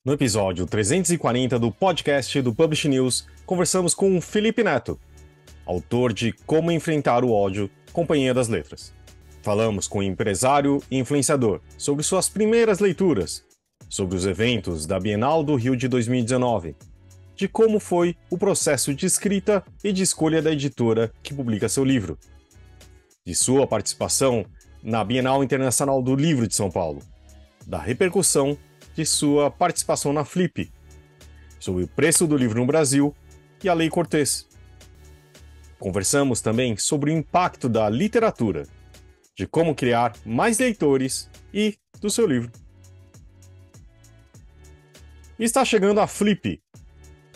No episódio 340 do podcast do Publish News, conversamos com o Felipe Neto, autor de Como Enfrentar o Ódio, Companhia das Letras. Falamos com o empresário e influenciador sobre suas primeiras leituras, sobre os eventos da Bienal do Rio de 2019, de como foi o processo de escrita e de escolha da editora que publica seu livro, de sua participação na Bienal Internacional do Livro de São Paulo, da repercussão de sua participação na Flip, sobre o preço do livro no Brasil e a Lei Cortês. Conversamos também sobre o impacto da literatura, de como criar mais leitores e do seu livro. Está chegando a Flip,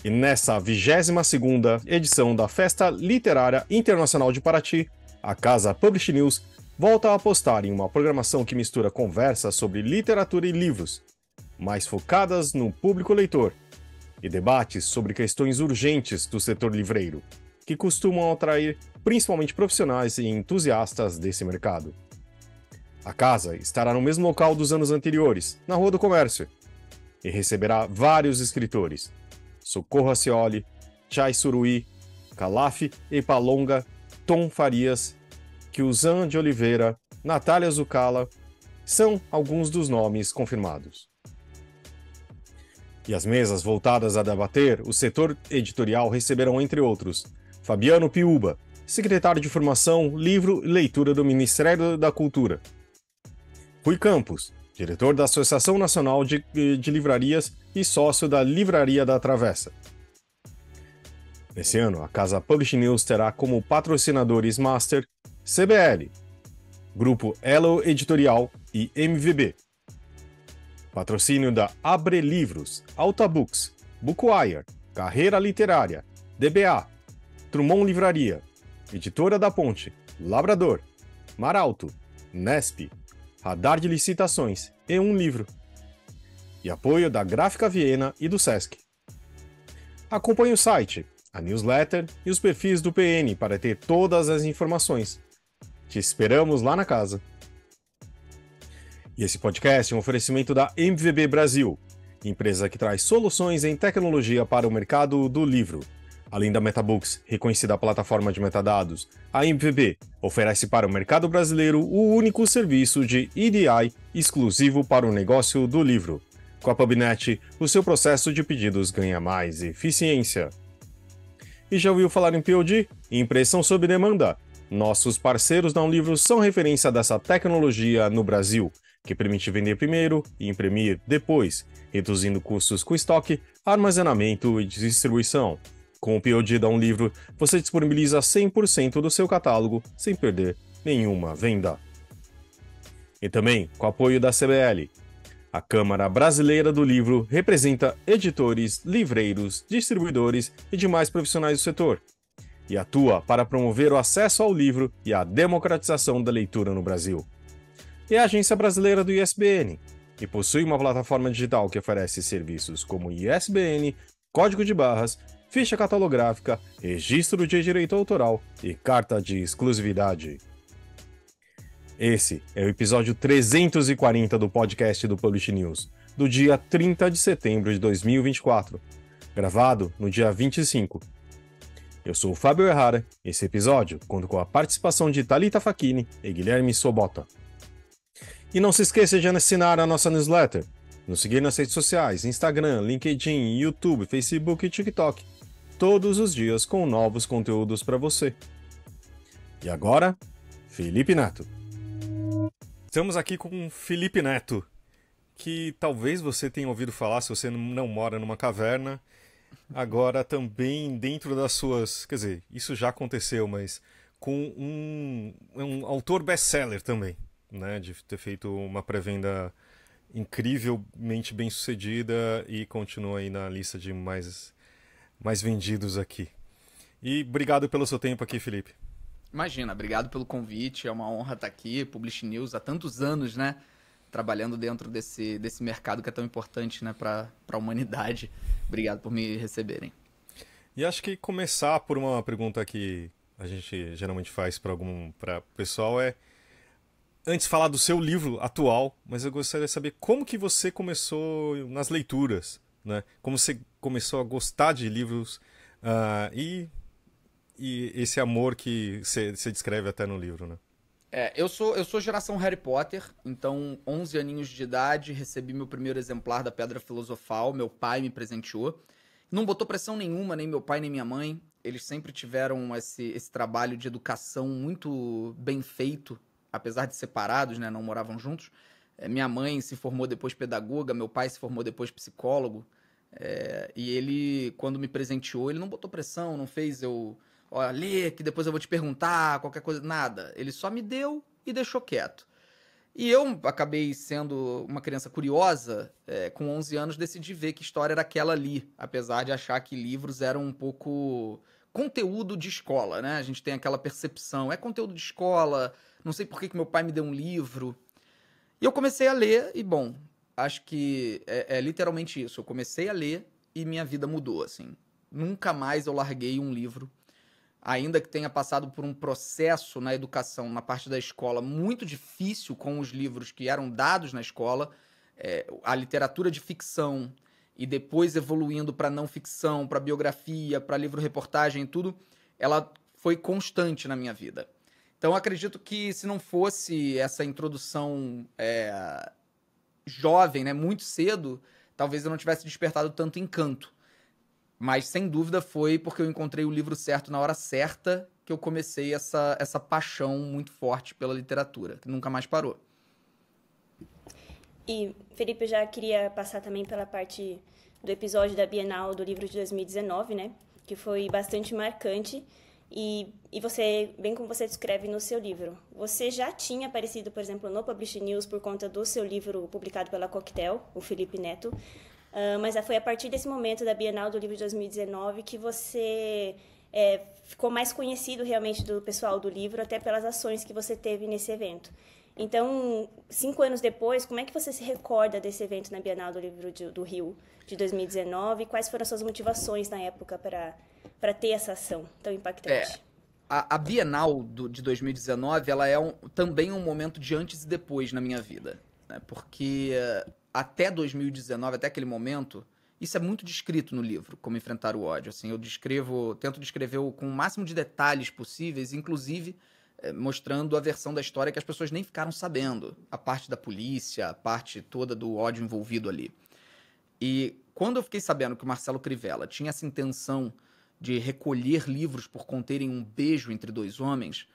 e nessa 22ª edição da Festa Literária Internacional de Paraty, a casa Publish News volta a apostar em uma programação que mistura conversas sobre literatura e livros, mais focadas no público leitor, e debates sobre questões urgentes do setor livreiro, que costumam atrair principalmente profissionais e entusiastas desse mercado. A casa estará no mesmo local dos anos anteriores, na Rua do Comércio, e receberá vários escritores: Socorro Acioli, Chay Suruí, Calaf Epalonga, Tom Farias, Kiuzan de Oliveira, Natália Zucala, são alguns dos nomes confirmados. E as mesas voltadas a debater o setor editorial receberão, entre outros, Fabiano Piuba, secretário de Formação, Livro e Leitura do Ministério da Cultura; Rui Campos, diretor da Associação Nacional de Livrarias e sócio da Livraria da Travessa. Nesse ano, a casa Publish News terá como patrocinadores master CBL, Grupo Elo Editorial e MVB. Patrocínio da Abre Livros, Alta Books, Bookwire, Carreira Literária, DBA, Trumon Livraria, Editora da Ponte, Labrador, Maralto, Nesp, Radar de Licitações e Um Livro. E apoio da Gráfica Viena e do Sesc. Acompanhe o site, a newsletter e os perfis do PN para ter todas as informações. Te esperamos lá na casa. E esse podcast é um oferecimento da MVB Brasil, empresa que traz soluções em tecnologia para o mercado do livro. Além da MetaBooks, reconhecida plataforma de metadados, a MVB oferece para o mercado brasileiro o único serviço de EDI exclusivo para o negócio do livro. Com a PubNet, o seu processo de pedidos ganha mais eficiência. E já ouviu falar em POD? Impressão sob demanda? Nossos parceiros da Livro são referência dessa tecnologia no Brasil, que permite vender primeiro e imprimir depois, reduzindo custos com estoque, armazenamento e distribuição. Com o POD da Livro, você disponibiliza 100% do seu catálogo sem perder nenhuma venda. E também com o apoio da CBL. A Câmara Brasileira do Livro representa editores, livreiros, distribuidores e demais profissionais do setor, e atua para promover o acesso ao livro e a democratização da leitura no Brasil. É a agência brasileira do ISBN, e possui uma plataforma digital que oferece serviços como ISBN, código de barras, ficha catalográfica, registro de direito autoral e carta de exclusividade. Esse é o episódio 340 do podcast do Publish News, do dia 30 de setembro de 2024, gravado no dia 25. Eu sou o Fábio Errara, e esse episódio conta com a participação de Thalita Facchini e Guilherme Sobota. E não se esqueça de assinar a nossa newsletter, nos seguir nas redes sociais, Instagram, LinkedIn, YouTube, Facebook e TikTok, todos os dias com novos conteúdos para você. E agora, Felipe Neto. Estamos aqui com Felipe Neto, que talvez você tenha ouvido falar se você não mora numa caverna. Agora também dentro das suas... Quer dizer, isso já aconteceu, mas com um autor best-seller também, né? De ter feito uma pré-venda incrivelmente bem sucedida e continua aí na lista de mais vendidos aqui. E obrigado pelo seu tempo aqui, Felipe. Imagina, obrigado pelo convite, é uma honra estar aqui, Publish News, há tantos anos, né? Trabalhando dentro desse mercado que é tão importante, né, para a humanidade. Obrigado por me receberem. E acho que começar por uma pergunta que a gente geralmente faz para o pessoal é, antes de falar do seu livro atual, mas eu gostaria de saber como que você começou nas leituras, né? Como você começou a gostar de livros e esse amor que você descreve até no livro, né? Eu sou geração Harry Potter, então 11 aninhos de idade, recebi meu primeiro exemplar da Pedra Filosofal, meu pai me presenteou. Não botou pressão nenhuma, nem meu pai nem minha mãe. Eles sempre tiveram esse trabalho de educação muito bem feito, apesar de separados, né? Não moravam juntos. Minha mãe se formou depois pedagoga, meu pai se formou depois psicólogo. E ele, quando me presenteou, ele não botou pressão, não fez eu... Olha, lê, que depois eu vou te perguntar, qualquer coisa, nada. Ele só me deu e deixou quieto. E eu acabei sendo uma criança curiosa, com 11 anos decidi ver que história era aquela ali, apesar de achar que livros eram um pouco conteúdo de escola, né? A gente tem aquela percepção, é conteúdo de escola, não sei por que meu pai me deu um livro. E eu comecei a ler e, bom, acho que é literalmente isso. Eu comecei a ler e minha vida mudou, assim. Nunca mais eu larguei um livro. Ainda que tenha passado por um processo na educação, na parte da escola, muito difícil com os livros que eram dados na escola, a literatura de ficção e depois evoluindo para não ficção, para biografia, para livro-reportagem e tudo, ela foi constante na minha vida. Então, eu acredito que se não fosse essa introdução jovem, né, muito cedo, talvez eu não tivesse despertado tanto encanto. Mas, sem dúvida, foi porque eu encontrei o livro certo na hora certa que eu comecei essa paixão muito forte pela literatura, que nunca mais parou. E, Felipe, eu já queria passar também pela parte do episódio da Bienal do livro de 2019, né? Que foi bastante marcante. E você, bem como você descreve no seu livro, você já tinha aparecido, por exemplo, no Publish News por conta do seu livro publicado pela Coquetel, o Felipe Neto. Mas foi a partir desse momento da Bienal do livro de 2019 que você ficou mais conhecido realmente do pessoal do livro, até pelas ações que você teve nesse evento. Então, 5 anos depois, como é que você se recorda desse evento na Bienal do Livro do Rio de 2019? E quais foram as suas motivações na época para ter essa ação tão impactante? A Bienal de 2019 ela também um momento de antes e depois na minha vida, né? Porque até 2019, até aquele momento, isso é muito descrito no livro, como enfrentar o ódio. Assim, tento descrever com o máximo de detalhes possíveis, inclusive mostrando a versão da história que as pessoas nem ficaram sabendo, a parte da polícia, a parte toda do ódio envolvido ali. E quando eu fiquei sabendo que o Marcelo Crivella tinha essa intenção de recolher livros por conterem um beijo entre dois homens,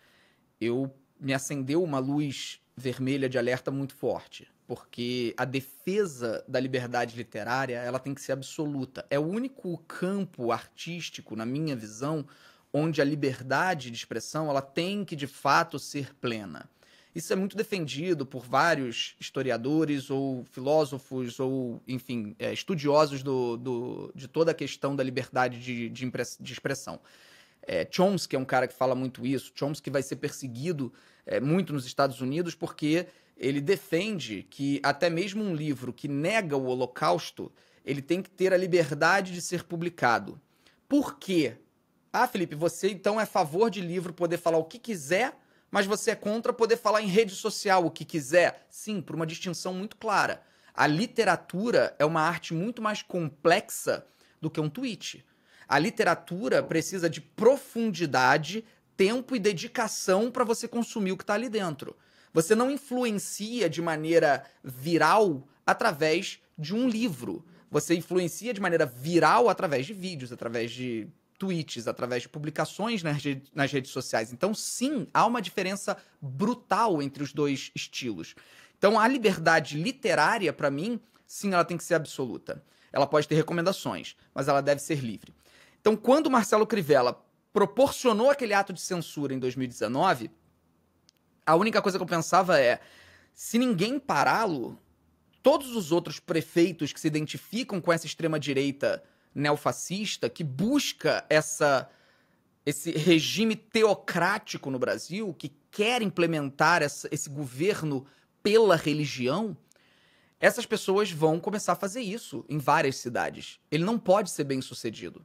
me acendeu uma luz vermelha de alerta muito forte, porque a defesa da liberdade literária ela tem que ser absoluta. É o único campo artístico, na minha visão, onde a liberdade de expressão ela tem que, de fato, ser plena. Isso é muito defendido por vários historiadores ou filósofos ou, enfim, estudiosos de toda a questão da liberdade de expressão. Chomsky é um cara que fala muito isso. Chomsky vai ser perseguido muito nos Estados Unidos porque ele defende que até mesmo um livro que nega o Holocausto, ele tem que ter a liberdade de ser publicado. Por quê? Felipe, você então é a favor de livro poder falar o que quiser, mas você é contra poder falar em rede social o que quiser? Sim, por uma distinção muito clara. A literatura é uma arte muito mais complexa do que um tweet. A literatura precisa de profundidade, tempo e dedicação para você consumir o que está ali dentro. Você não influencia de maneira viral através de um livro. Você influencia de maneira viral através de vídeos, através de tweets, através de publicações nas redes sociais. Então, sim, há uma diferença brutal entre os dois estilos. Então, a liberdade literária, para mim, sim, ela tem que ser absoluta. Ela pode ter recomendações, mas ela deve ser livre. Então, quando o Marcelo Crivella proporcionou aquele ato de censura em 2019, a única coisa que eu pensava se ninguém pará-lo, todos os outros prefeitos que se identificam com essa extrema-direita neofascista, que busca esse regime teocrático no Brasil, que quer implementar esse governo pela religião, essas pessoas vão começar a fazer isso em várias cidades. Ele não pode ser bem-sucedido.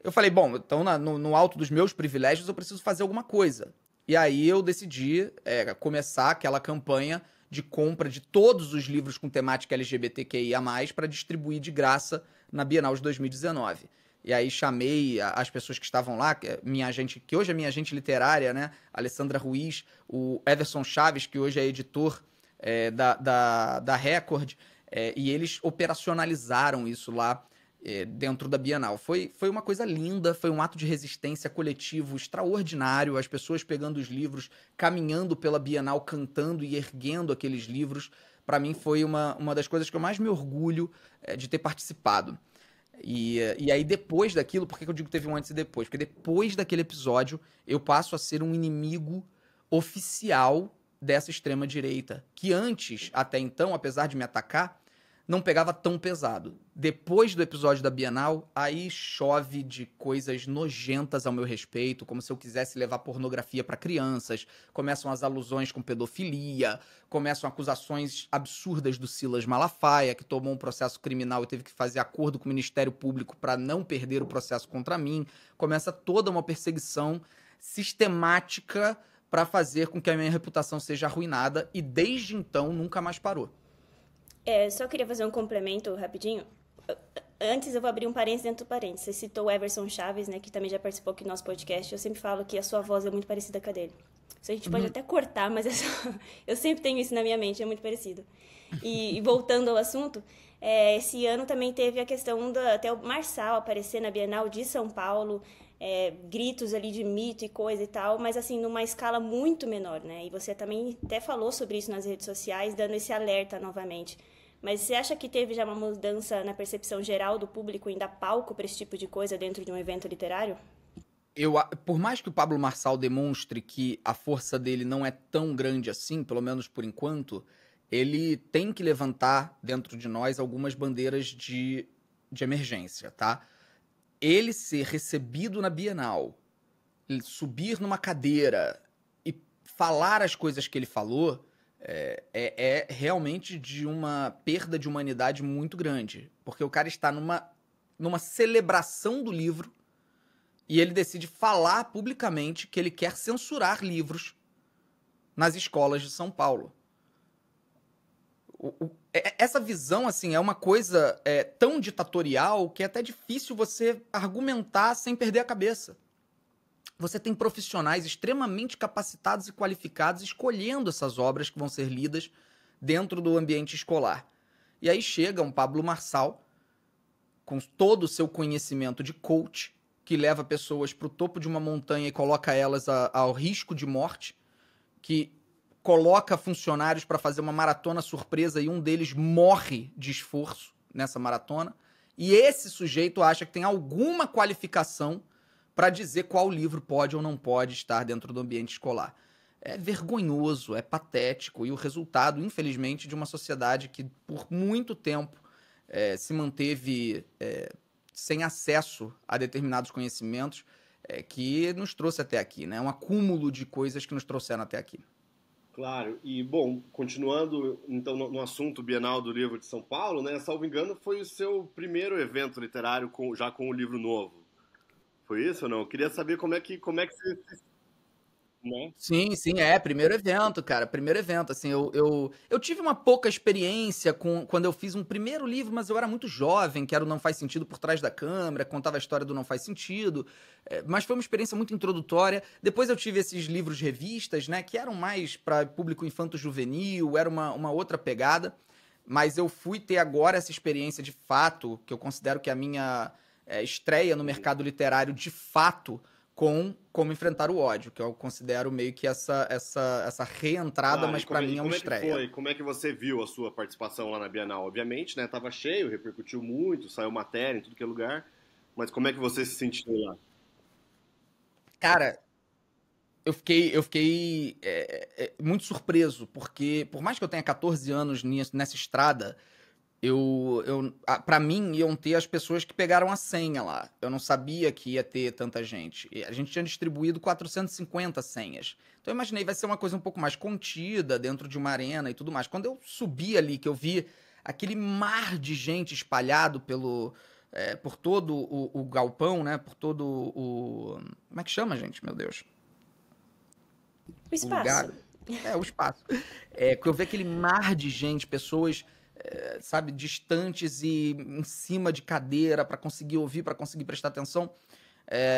Eu falei, bom, então no alto dos meus privilégios eu preciso fazer alguma coisa. E aí eu decidi começar aquela campanha de compra de todos os livros com temática LGBTQIA+, para distribuir de graça na Bienal de 2019. E aí chamei as pessoas que estavam lá, que hoje é minha agente literária, né? Alessandra Ruiz, o Everson Chaves, que hoje é editor da Record, e eles operacionalizaram isso lá dentro da Bienal. Foi uma coisa linda, foi um ato de resistência coletivo extraordinário, as pessoas pegando os livros, caminhando pela Bienal, cantando e erguendo aqueles livros. Para mim foi uma das coisas que eu mais me orgulho de ter participado. E aí depois daquilo, por que eu digo que teve um antes e depois? Porque depois daquele episódio eu passo a ser um inimigo oficial dessa extrema-direita, que antes, até então, apesar de me atacar, não pegava tão pesado. Depois do episódio da Bienal, aí chove de coisas nojentas ao meu respeito, como se eu quisesse levar pornografia para crianças, começam as alusões com pedofilia, começam acusações absurdas do Silas Malafaia, que tomou um processo criminal e teve que fazer acordo com o Ministério Público para não perder o processo contra mim. Começa toda uma perseguição sistemática para fazer com que a minha reputação seja arruinada, e desde então nunca mais parou. Só queria fazer um complemento rapidinho. Antes eu vou abrir um parênteses dentro do parênteses. Você citou o Everson Chaves, né, que também já participou aqui do nosso podcast. Eu sempre falo que a sua voz é muito parecida com a dele. Isso a gente pode até cortar, mas eu sempre tenho isso na minha mente, é muito parecido. E voltando ao assunto, esse ano também teve a questão até o Marçal aparecer na Bienal de São Paulo, gritos ali de mito e coisa e tal, mas assim, numa escala muito menor, né? E você também até falou sobre isso nas redes sociais, dando esse alerta novamente. Mas você acha que teve já uma mudança na percepção geral do público em dar palco para esse tipo de coisa dentro de um evento literário? Por mais que o Pablo Marçal demonstre que a força dele não é tão grande assim, pelo menos por enquanto, ele tem que levantar dentro de nós algumas bandeiras de emergência, tá? Ele ser recebido na Bienal, subir numa cadeira e falar as coisas que ele falou, é realmente de uma perda de humanidade muito grande. Porque o cara está numa celebração do livro e ele decide falar publicamente que ele quer censurar livros nas escolas de São Paulo. Essa visão, assim, é uma coisa tão ditatorial que é até difícil você argumentar sem perder a cabeça. Você tem profissionais extremamente capacitados e qualificados escolhendo essas obras que vão ser lidas dentro do ambiente escolar. E aí chega um Pablo Marçal, com todo o seu conhecimento de coach, que leva pessoas para o topo de uma montanha e coloca elas ao risco de morte, que coloca funcionários para fazer uma maratona surpresa e um deles morre de esforço nessa maratona, e esse sujeito acha que tem alguma qualificação para dizer qual livro pode ou não pode estar dentro do ambiente escolar. É vergonhoso, é patético, e o resultado, infelizmente, de uma sociedade que por muito tempo se manteve sem acesso a determinados conhecimentos que nos trouxe até aqui, né? É um acúmulo de coisas que nos trouxeram até aqui. Claro, e bom, continuando então no assunto Bienal do Livro de São Paulo, né, salvo engano, foi o seu primeiro evento literário já com o livro novo. Foi isso ou não? Eu queria saber como é que você... Né? Sim, primeiro evento, cara, primeiro evento, assim, eu tive uma pouca experiência quando eu fiz um primeiro livro, mas eu era muito jovem, que era o Não Faz Sentido por Trás da Câmera, contava a história do Não Faz Sentido, mas foi uma experiência muito introdutória. Depois eu tive esses livros de revistas, né, que eram mais para público infanto-juvenil, era uma outra pegada, mas eu fui ter agora essa experiência de fato, que eu considero que é a minha estreia no mercado literário de fato, com Como Enfrentar o Ódio, que eu considero meio que essa reentrada, mas para mim é uma estreia. Como é que você viu a sua participação lá na Bienal? Obviamente, né, tava cheio, repercutiu muito, saiu matéria em tudo que é lugar, mas como é que você se sentiu lá? Cara, eu fiquei muito surpreso, porque por mais que eu tenha 14 anos nessa estrada, pra mim, iam ter as pessoas que pegaram a senha lá. Eu não sabia que ia ter tanta gente. A gente tinha distribuído 450 senhas. Então eu imaginei, vai ser uma coisa um pouco mais contida, dentro de uma arena e tudo mais. Quando eu subi ali, que eu vi aquele mar de gente espalhado por todo o galpão, né? Por todo o... Como é que chama, gente? Meu Deus. O espaço. O espaço. Que eu vejo aquele mar de gente, pessoas, sabe, distantes e em cima de cadeira para conseguir ouvir, para conseguir prestar atenção,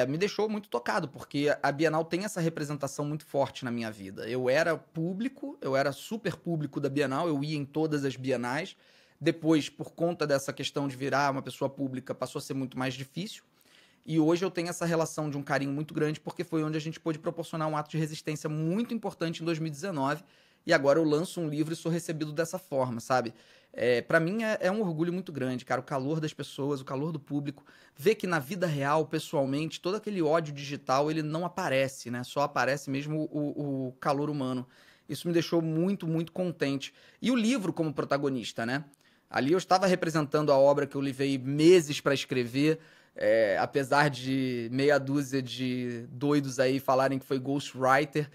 me deixou muito tocado, porque a Bienal tem essa representação muito forte na minha vida. Eu era público, eu era super público da Bienal, eu ia em todas as bienais. Depois, por conta dessa questão de virar uma pessoa pública, passou a ser muito mais difícil. E hoje eu tenho essa relação de um carinho muito grande, porque foi onde a gente pôde proporcionar um ato de resistência muito importante em 2019. E agora eu lanço um livro e sou recebido dessa forma, sabe? Para mim é um orgulho muito grande, cara. O calor das pessoas, o calor do público. Ver que na vida real, pessoalmente, todo aquele ódio digital, ele não aparece, né? Só aparece mesmo o calor humano. Isso me deixou muito, muito contente. E o livro como protagonista, né? Ali eu estava representando a obra que eu levei meses para escrever. Apesar de meia dúzia de doidos aí falarem que foi ghostwriter,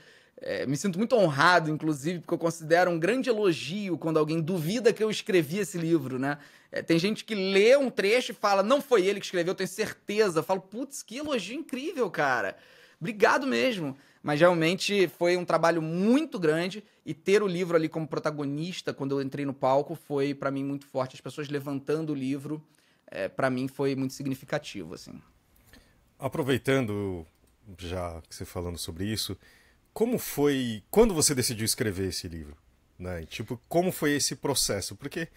me sinto muito honrado, inclusive, porque eu considero um grande elogio quando alguém duvida que eu escrevi esse livro, né? Tem gente que lê um trecho e fala, não foi ele que escreveu, eu tenho certeza. Eu falo, putz, que elogio incrível, cara. Obrigado mesmo. Mas realmente foi um trabalho muito grande e ter o livro ali como protagonista, quando eu entrei no palco, foi para mim muito forte. As pessoas levantando o livro, para mim foi muito significativo, assim. Aproveitando, já que você falando sobre isso, como foi, quando você decidiu escrever esse livro? Né? Tipo, como foi esse processo? Porque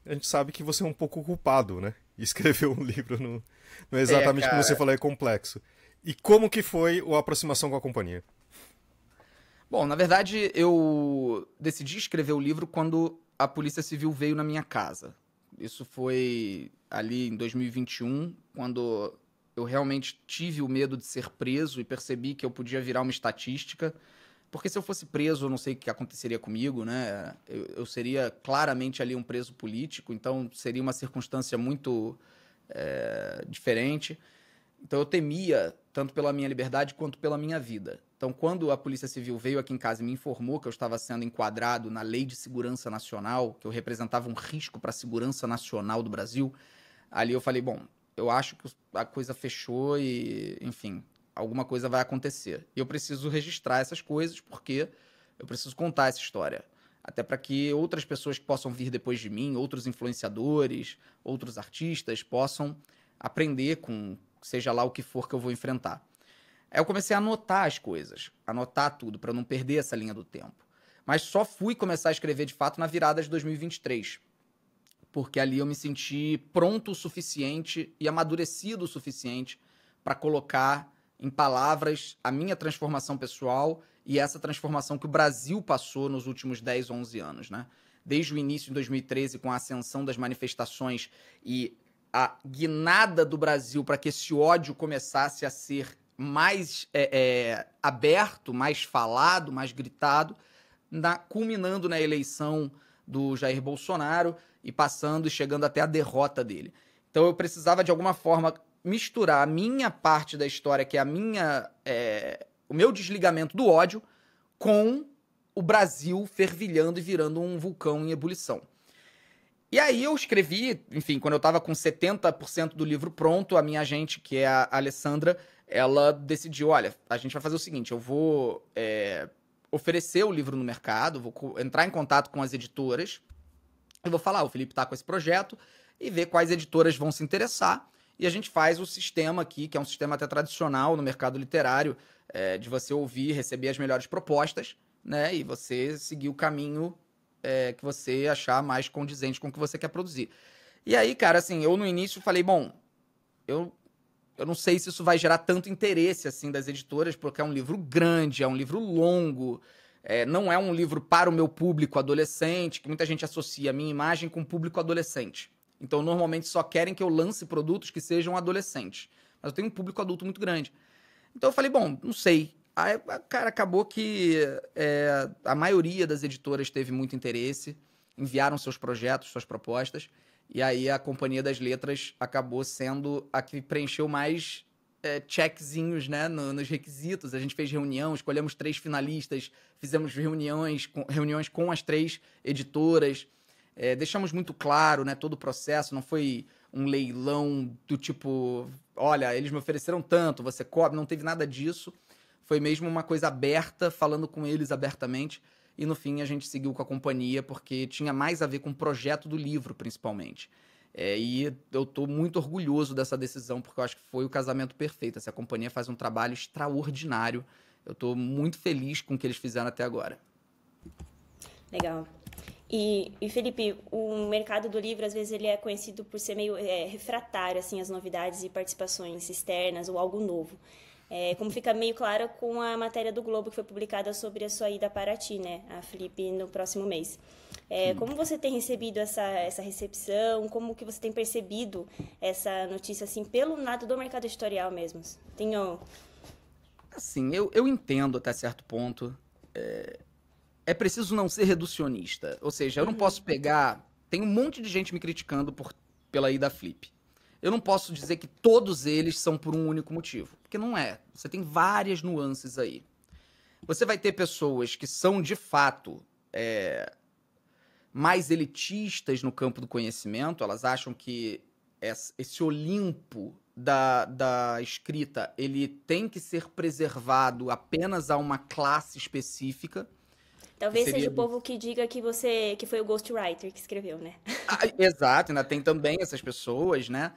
a gente sabe que você é um pouco culpado, né? Escrever um livro não é exatamente como você falou, é complexo. E como que foi a aproximação com a companhia? Bom, na verdade, eu decidi escrever o livro quando a Polícia Civil veio na minha casa. Isso foi ali em 2021, quando eu realmente tive o medo de ser preso e percebi que eu podia virar uma estatística. Porque se eu fosse preso, eu não sei o que aconteceria comigo, né? Eu seria claramente ali um preso político, então seria uma circunstância muito diferente. Então eu temia tanto pela minha liberdade quanto pela minha vida. Então quando a Polícia Civil veio aqui em casa e me informou que eu estava sendo enquadrado na Lei de Segurança Nacional, que eu representava um risco para a segurança nacional do Brasil, ali eu falei, bom, eu acho que a coisa fechou e, enfim, alguma coisa vai acontecer. E eu preciso registrar essas coisas porque eu preciso contar essa história. Até para que outras pessoas que possam vir depois de mim, outros influenciadores, outros artistas, possam aprender com seja lá o que for que eu vou enfrentar. Aí eu comecei a anotar as coisas, anotar tudo, para não perder essa linha do tempo. Mas só fui começar a escrever de fato na virada de 2023. Porque ali eu me senti pronto o suficiente e amadurecido o suficiente para colocar em palavras a minha transformação pessoal e essa transformação que o Brasil passou nos últimos 10, 11 anos, né? Desde o início de 2013, com a ascensão das manifestações e a guinada do Brasil para que esse ódio começasse a ser mais aberto, mais falado, mais gritado, culminando na eleição do Jair Bolsonaro e passando e chegando até a derrota dele. Então eu precisava, de alguma forma, misturar a minha parte da história, que é o meu desligamento do ódio, com o Brasil fervilhando e virando um vulcão em ebulição. E aí eu escrevi, enfim, quando eu estava com 70% do livro pronto, a minha agente, que é a Alessandra, ela decidiu, olha, a gente vai fazer o seguinte, eu vou oferecer o livro no mercado, vou entrar em contato com as editoras, e vou falar, o Felipe tá com esse projeto, e ver quais editoras vão se interessar, e a gente faz o sistema aqui, que é um sistema até tradicional no mercado literário, de você ouvir, receber as melhores propostas, né, e você seguir o caminho que você achar mais condizente com o que você quer produzir. E aí, cara, assim, eu no início falei, bom, eu não sei se isso vai gerar tanto interesse, assim, das editoras, porque é um livro grande, é um livro longo, não é um livro para o meu público adolescente, que muita gente associa a minha imagem com público adolescente. Então, normalmente, só querem que eu lance produtos que sejam adolescentes. Mas eu tenho um público adulto muito grande. Então, eu falei, bom, não sei. Aí, cara, acabou que a maioria das editoras teve muito interesse, enviaram seus projetos, suas propostas, e aí a Companhia das Letras acabou sendo a que preencheu mais checkzinhos, né, nos requisitos. A gente fez reunião, escolhemos 3 finalistas, fizemos reuniões com as 3 editoras, deixamos muito claro, né, todo o processo, não foi um leilão do tipo, olha, eles me ofereceram tanto, você cobra, não teve nada disso. Foi mesmo uma coisa aberta, falando com eles abertamente. e no fim a gente seguiu com a companhia porque tinha mais a ver com o projeto do livro, principalmente. E eu tô muito orgulhoso dessa decisão, porque eu acho que foi o casamento perfeito. Essa companhia faz um trabalho extraordinário. Eu tô muito feliz com o que eles fizeram até agora. Legal. E Felipe, o mercado do livro, às vezes, ele é conhecido por ser meio refratário, assim, às novidades e participações externas ou algo novo. Como fica meio claro com a matéria do Globo que foi publicada sobre a sua ida a Paraty, né, a Flip, no próximo mês. Como você tem recebido essa recepção? Como que você tem percebido essa notícia, assim, pelo lado do mercado editorial mesmo? Assim, eu entendo até certo ponto. É preciso não ser reducionista. Ou seja, eu não posso pegar... Tem um monte de gente me criticando pela ida à Flip. Eu não posso dizer que todos eles são por um único motivo. Porque não é. Você tem várias nuances aí. Você vai ter pessoas que são, de fato, mais elitistas no campo do conhecimento. Elas acham que esse Olimpo da escrita, ele tem que ser preservado apenas a uma classe específica. Talvez seja o povo que diga que foi o ghostwriter que escreveu, né? Exato, ainda tem também essas pessoas, né?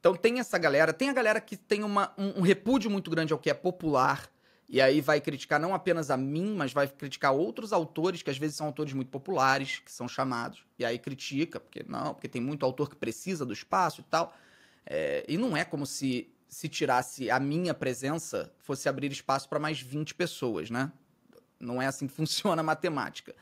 Então tem essa galera, tem a galera que tem um repúdio muito grande ao que é popular, e aí vai criticar não apenas a mim, mas vai criticar outros autores, que às vezes são autores muito populares, que são chamados, e aí critica, porque tem muito autor que precisa do espaço e tal. E não é como se tirasse a minha presença, fosse abrir espaço para mais 20 pessoas, né? Não é assim que funciona a matemática.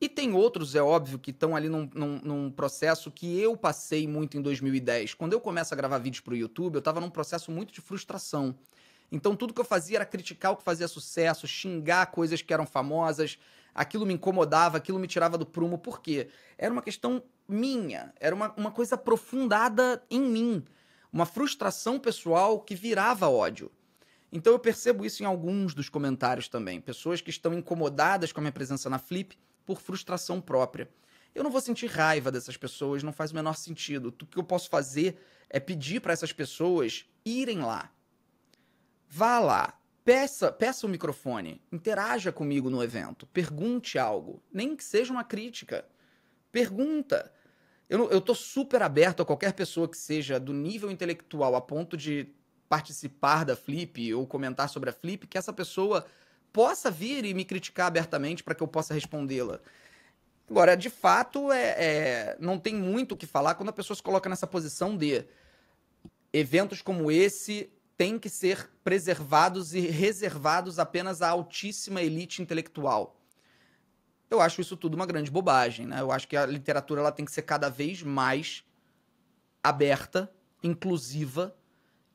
E tem outros, é óbvio, que estão ali num processo que eu passei muito em 2010. Quando eu começo a gravar vídeos para o YouTube, eu estava num processo muito de frustração. Então tudo que eu fazia era criticar o que fazia sucesso, xingar coisas que eram famosas, aquilo me incomodava, aquilo me tirava do prumo. Por quê? Era uma questão minha, era uma coisa aprofundada em mim. Uma frustração pessoal que virava ódio. Então eu percebo isso em alguns dos comentários também. Pessoas que estão incomodadas com a minha presença na Flip por frustração própria. Eu não vou sentir raiva dessas pessoas, não faz o menor sentido. O que eu posso fazer é pedir para essas pessoas irem lá. Vá lá, peça o microfone, interaja comigo no evento, pergunte algo, nem que seja uma crítica. Pergunta. Eu tô super aberto a qualquer pessoa que seja do nível intelectual a ponto de participar da Flip ou comentar sobre a Flip, que essa pessoa possa vir e me criticar abertamente para que eu possa respondê-la. Agora, de fato, não tem muito o que falar quando a pessoa se coloca nessa posição de eventos como esse têm que ser preservados e reservados apenas à altíssima elite intelectual. Eu acho isso tudo uma grande bobagem, né? Eu acho que a literatura ela tem que ser cada vez mais aberta, inclusiva,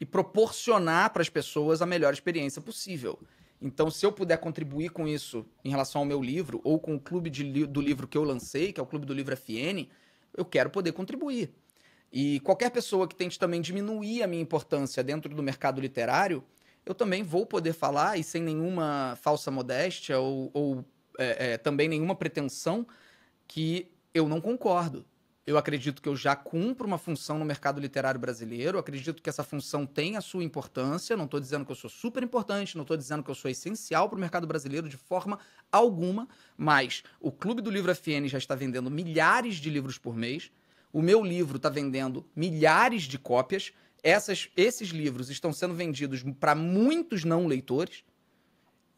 e proporcionar para as pessoas a melhor experiência possível. Então, se eu puder contribuir com isso em relação ao meu livro, ou com o clube do livro que eu lancei, que é o Clube do Livro FN, eu quero poder contribuir. E qualquer pessoa que tente também diminuir a minha importância dentro do mercado literário, eu também vou poder falar, e sem nenhuma falsa modéstia ou também nenhuma pretensão, que eu não concordo. Eu acredito que eu já cumpro uma função no mercado literário brasileiro, eu acredito que essa função tem a sua importância, não estou dizendo que eu sou super importante, não estou dizendo que eu sou essencial para o mercado brasileiro de forma alguma, mas o Clube do Livro FN já está vendendo milhares de livros por mês, o meu livro está vendendo milhares de cópias, esses livros estão sendo vendidos para muitos não leitores.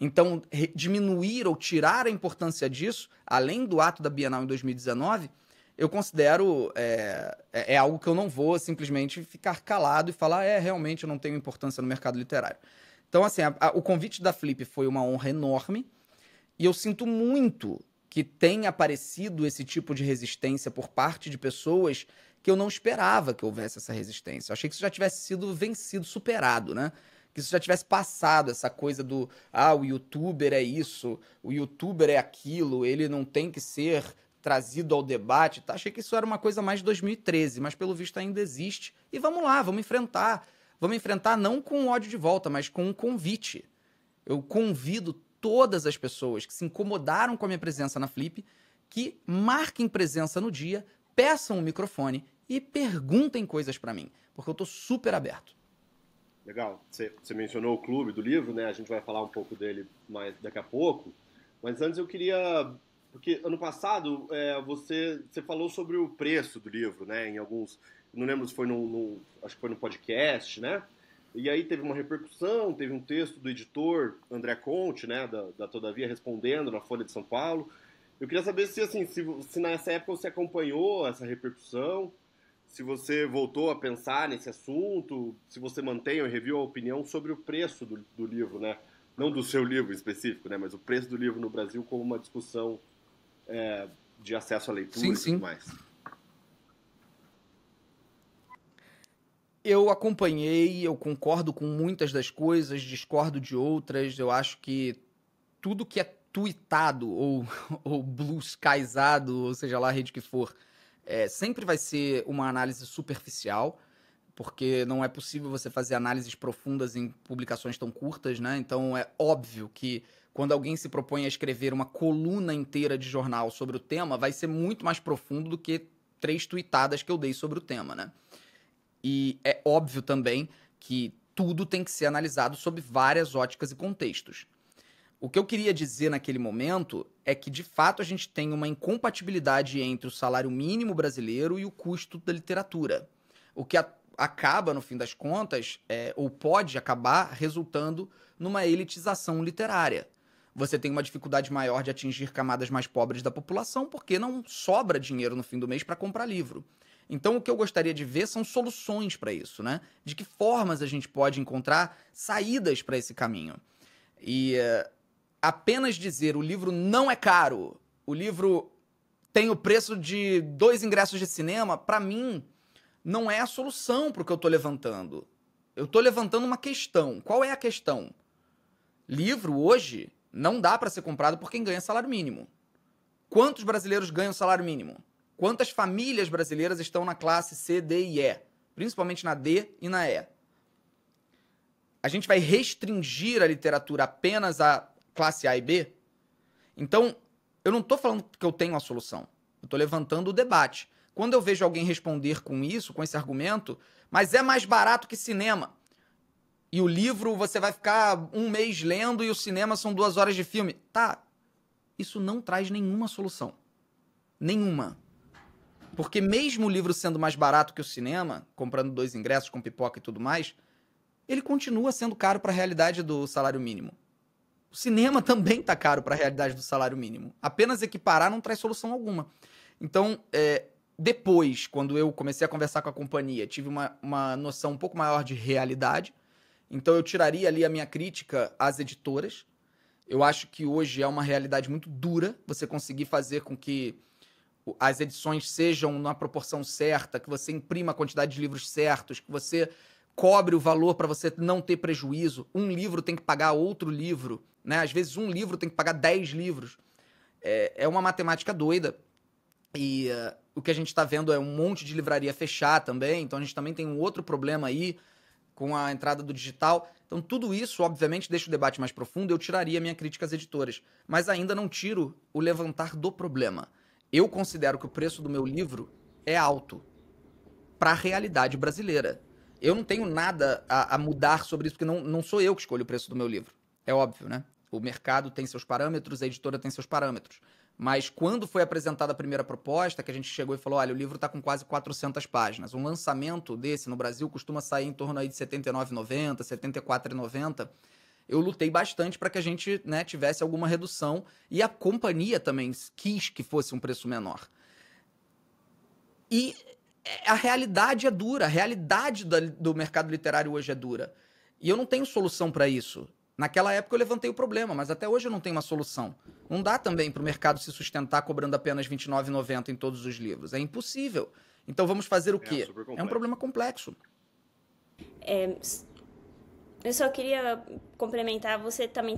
Então, diminuir ou tirar a importância disso, além do ato da Bienal em 2019, eu considero algo que eu não vou simplesmente ficar calado e falar, realmente eu não tenho importância no mercado literário. Então, assim, o convite da Flip foi uma honra enorme e eu sinto muito que tenha aparecido esse tipo de resistência por parte de pessoas que eu não esperava que houvesse essa resistência. Eu achei que isso já tivesse sido vencido, superado, né? Que isso já tivesse passado, essa coisa do o youtuber é isso, o youtuber é aquilo, ele não tem que ser trazido ao debate. Tá? Achei que isso era uma coisa mais de 2013, mas pelo visto ainda existe. E vamos lá, vamos enfrentar. Vamos enfrentar não com ódio de volta, mas com um convite. Eu convido todas as pessoas que se incomodaram com a minha presença na Flip, que marquem presença no dia, peçam um microfone e perguntem coisas para mim, porque eu tô super aberto. Legal. Você mencionou o Clube do Livro, né? A gente vai falar um pouco dele mais daqui a pouco. Mas antes eu queria... Porque ano passado você falou sobre o preço do livro, né? Em alguns... Não lembro se foi acho que foi no podcast, né? E aí teve uma repercussão, teve um texto do editor André Conte, né? Da Todavia, respondendo na Folha de São Paulo. Eu queria saber se nessa época você acompanhou essa repercussão, se você voltou a pensar nesse assunto, se você mantém ou reviu a opinião sobre o preço do livro, né? Não do seu livro em específico, né? Mas o preço do livro no Brasil como uma discussão de acesso à leitura e tudo mais. Eu acompanhei, eu concordo com muitas das coisas, discordo de outras. Eu acho que tudo que é tweetado ou blue skyzado, ou seja lá a rede que for, sempre vai ser uma análise superficial, porque não é possível você fazer análises profundas em publicações tão curtas, né? Então é óbvio que quando alguém se propõe a escrever uma coluna inteira de jornal sobre o tema, vai ser muito mais profundo do que 3 tweetadas que eu dei sobre o tema, né? E é óbvio também que tudo tem que ser analisado sob várias óticas e contextos. O que eu queria dizer naquele momento é que, de fato, a gente tem uma incompatibilidade entre o salário mínimo brasileiro e o custo da literatura. O que acaba, no fim das contas, ou pode acabar resultando numa elitização literária. Você tem uma dificuldade maior de atingir camadas mais pobres da população porque não sobra dinheiro no fim do mês para comprar livro. Então, o que eu gostaria de ver são soluções para isso, né? De que formas a gente pode encontrar saídas para esse caminho. E apenas dizer o livro não é caro, o livro tem o preço de 2 ingressos de cinema, para mim, não é a solução para o que eu estou levantando. Eu estou levantando uma questão. Qual é a questão? Livro, hoje, não dá para ser comprado por quem ganha salário mínimo. Quantos brasileiros ganham salário mínimo? Quantas famílias brasileiras estão na classe C, D e E? Principalmente na D e na E. A gente vai restringir a literatura apenas à classe A e B? Então, eu não estou falando que eu tenho a solução. Eu estou levantando o debate. Quando eu vejo alguém responder com isso, com esse argumento, mas é mais barato que cinema. E o livro você vai ficar 1 mês lendo e o cinema são 2 horas de filme. Tá, isso não traz nenhuma solução. Nenhuma. Porque mesmo o livro sendo mais barato que o cinema, comprando 2 ingressos com pipoca e tudo mais, ele continua sendo caro para a realidade do salário mínimo. O cinema também está caro para a realidade do salário mínimo. Apenas equiparar não traz solução alguma. Então, depois, quando eu comecei a conversar com a companhia, tive uma noção um pouco maior de realidade. Então, eu tiraria ali a minha crítica às editoras. Eu acho que hoje é uma realidade muito dura você conseguir fazer com que as edições sejam na proporção certa, que você imprima a quantidade de livros certos, que você cobre o valor para você não ter prejuízo. Um livro tem que pagar outro livro, né? Às vezes um livro tem que pagar 10 livros. É uma matemática doida. E o que a gente está vendo é um monte de livraria fechar também, então a gente também tem um outro problema aí com a entrada do digital. Então tudo isso, obviamente, deixa o debate mais profundo. Eu tiraria minha crítica às editoras, mas ainda não tiro o levantar do problema. Eu considero que o preço do meu livro é alto para a realidade brasileira. Eu não tenho nada a mudar sobre isso, porque não sou eu que escolho o preço do meu livro. É óbvio, né? O mercado tem seus parâmetros, a editora tem seus parâmetros. Mas quando foi apresentada a primeira proposta, que a gente chegou e falou, olha, o livro está com quase 400 páginas. Um lançamento desse no Brasil costuma sair em torno aí de R$ 79,90, R$ 74,90. Eu lutei bastante para que a gente, né, tivesse alguma redução e a companhia também quis que fosse um preço menor. E a realidade é dura, a realidade do mercado literário hoje é dura. E eu não tenho solução para isso. Naquela época eu levantei o problema, mas até hoje eu não tenho uma solução. Não dá também para o mercado se sustentar cobrando apenas R$ 29,90 em todos os livros. É impossível. Então vamos fazer o quê? É um problema complexo. Eu só queria complementar, você também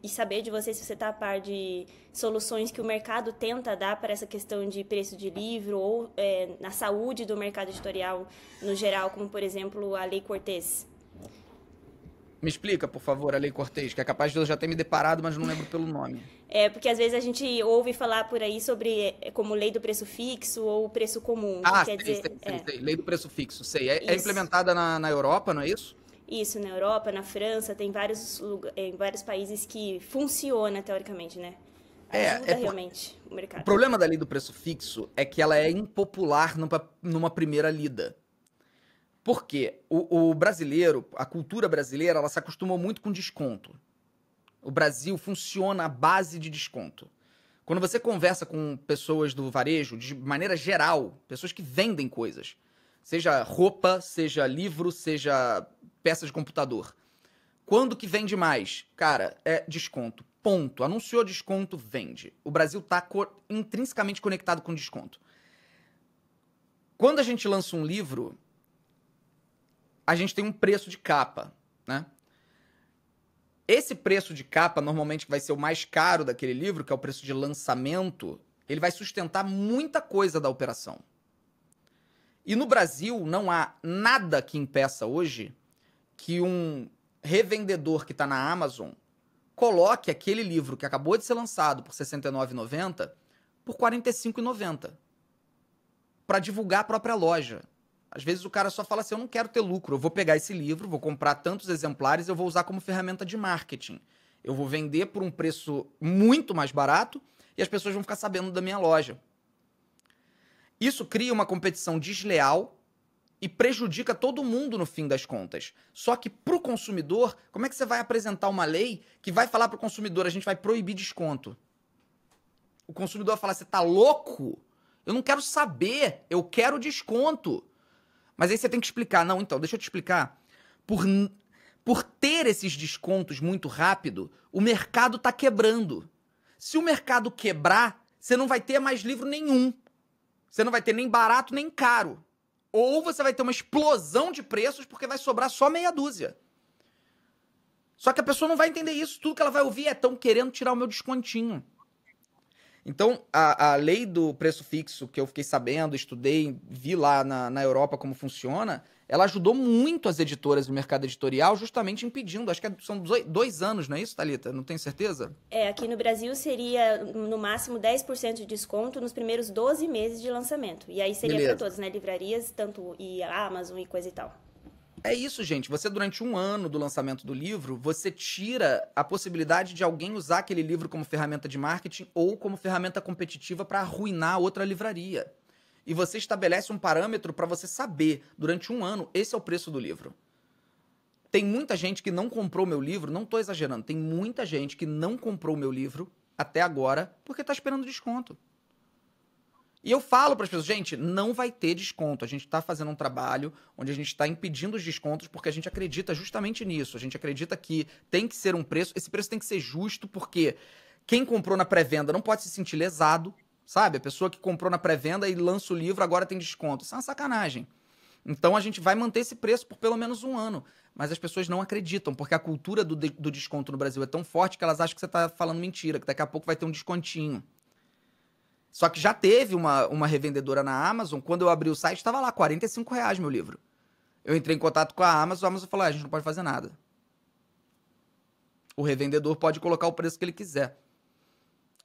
e saber de você se você está a par de soluções que o mercado tenta dar para essa questão de preço de livro ou na saúde do mercado editorial no geral, como, por exemplo, a Lei Cortez. Me explica, por favor, a Lei Cortez, que é capaz de eu já ter me deparado, mas não lembro pelo nome. Porque às vezes a gente ouve falar por aí sobre como lei do preço fixo ou preço comum. Sei. Lei do preço fixo, sei. É implementada na Europa, não é isso? Isso, na Europa, na França, tem em vários países que funciona teoricamente, né? Ajuda realmente o mercado. O problema da lei do preço fixo é que ela é impopular numa primeira lida. Por quê? O brasileiro, a cultura brasileira, ela se acostumou muito com desconto. O Brasil funciona à base de desconto. Quando você conversa com pessoas do varejo, de maneira geral, pessoas que vendem coisas, seja roupa, seja livro, seja peça de computador, quando que vende mais? Cara, é desconto. Ponto. Anunciou desconto, vende. O Brasil está intrinsecamente conectado com desconto. Quando a gente lança um livro, a gente tem um preço de capa, né? Esse preço de capa, normalmente, que vai ser o mais caro daquele livro, que é o preço de lançamento, ele vai sustentar muita coisa da operação. E no Brasil, não há nada que impeça hoje que um revendedor que está na Amazon coloque aquele livro que acabou de ser lançado por R$ 69,90 por R$ 45,90 para divulgar a própria loja. Às vezes o cara só fala assim, eu não quero ter lucro, eu vou pegar esse livro, vou comprar tantos exemplares, eu vou usar como ferramenta de marketing. Eu vou vender por um preço muito mais barato e as pessoas vão ficar sabendo da minha loja. Isso cria uma competição desleal e prejudica todo mundo no fim das contas. Só que para o consumidor, como é que você vai apresentar uma lei que vai falar para o consumidor, a gente vai proibir desconto? O consumidor vai falar, você tá louco? Eu não quero saber, eu quero desconto. Mas aí você tem que explicar. Não, então, deixa eu te explicar. Por ter esses descontos muito rápido, o mercado está quebrando. Se o mercado quebrar, você não vai ter mais livro nenhum. Você não vai ter nem barato, nem caro. Ou você vai ter uma explosão de preços porque vai sobrar só meia dúzia. Só que a pessoa não vai entender isso. Tudo que ela vai ouvir é tão querendo tirar o meu descontinho. Então, a lei do preço fixo, que eu fiquei sabendo, estudei, vi lá na Europa como funciona, ela ajudou muito as editoras do mercado editorial, justamente impedindo, acho que são 2 anos, não é isso, Thalita? Não tenho certeza? Aqui no Brasil seria no máximo 10% de desconto nos primeiros 12 meses de lançamento. E aí seria para todos, né? Livrarias, tanto e Amazon e coisa e tal. É isso, gente. Você, durante um ano do lançamento do livro, você tira a possibilidade de alguém usar aquele livro como ferramenta de marketing ou como ferramenta competitiva para arruinar outra livraria. E você estabelece um parâmetro para você saber, durante um ano, esse é o preço do livro. Tem muita gente que não comprou meu livro, não estou exagerando, tem muita gente que não comprou meu livro até agora porque está esperando desconto. E eu falo para as pessoas, gente, não vai ter desconto. A gente está fazendo um trabalho onde a gente está impedindo os descontos porque a gente acredita justamente nisso. A gente acredita que tem que ser um preço, esse preço tem que ser justo porque quem comprou na pré-venda não pode se sentir lesado, sabe? A pessoa que comprou na pré-venda e lança o livro agora tem desconto. Isso é uma sacanagem. Então a gente vai manter esse preço por pelo menos um ano. Mas as pessoas não acreditam, porque a cultura do desconto no Brasil é tão forte que elas acham que você está falando mentira, que daqui a pouco vai ter um descontinho. Só que já teve uma revendedora na Amazon, quando eu abri o site, estava lá, R$ 45 meu livro. Eu entrei em contato com a Amazon falou, a gente não pode fazer nada. O revendedor pode colocar o preço que ele quiser.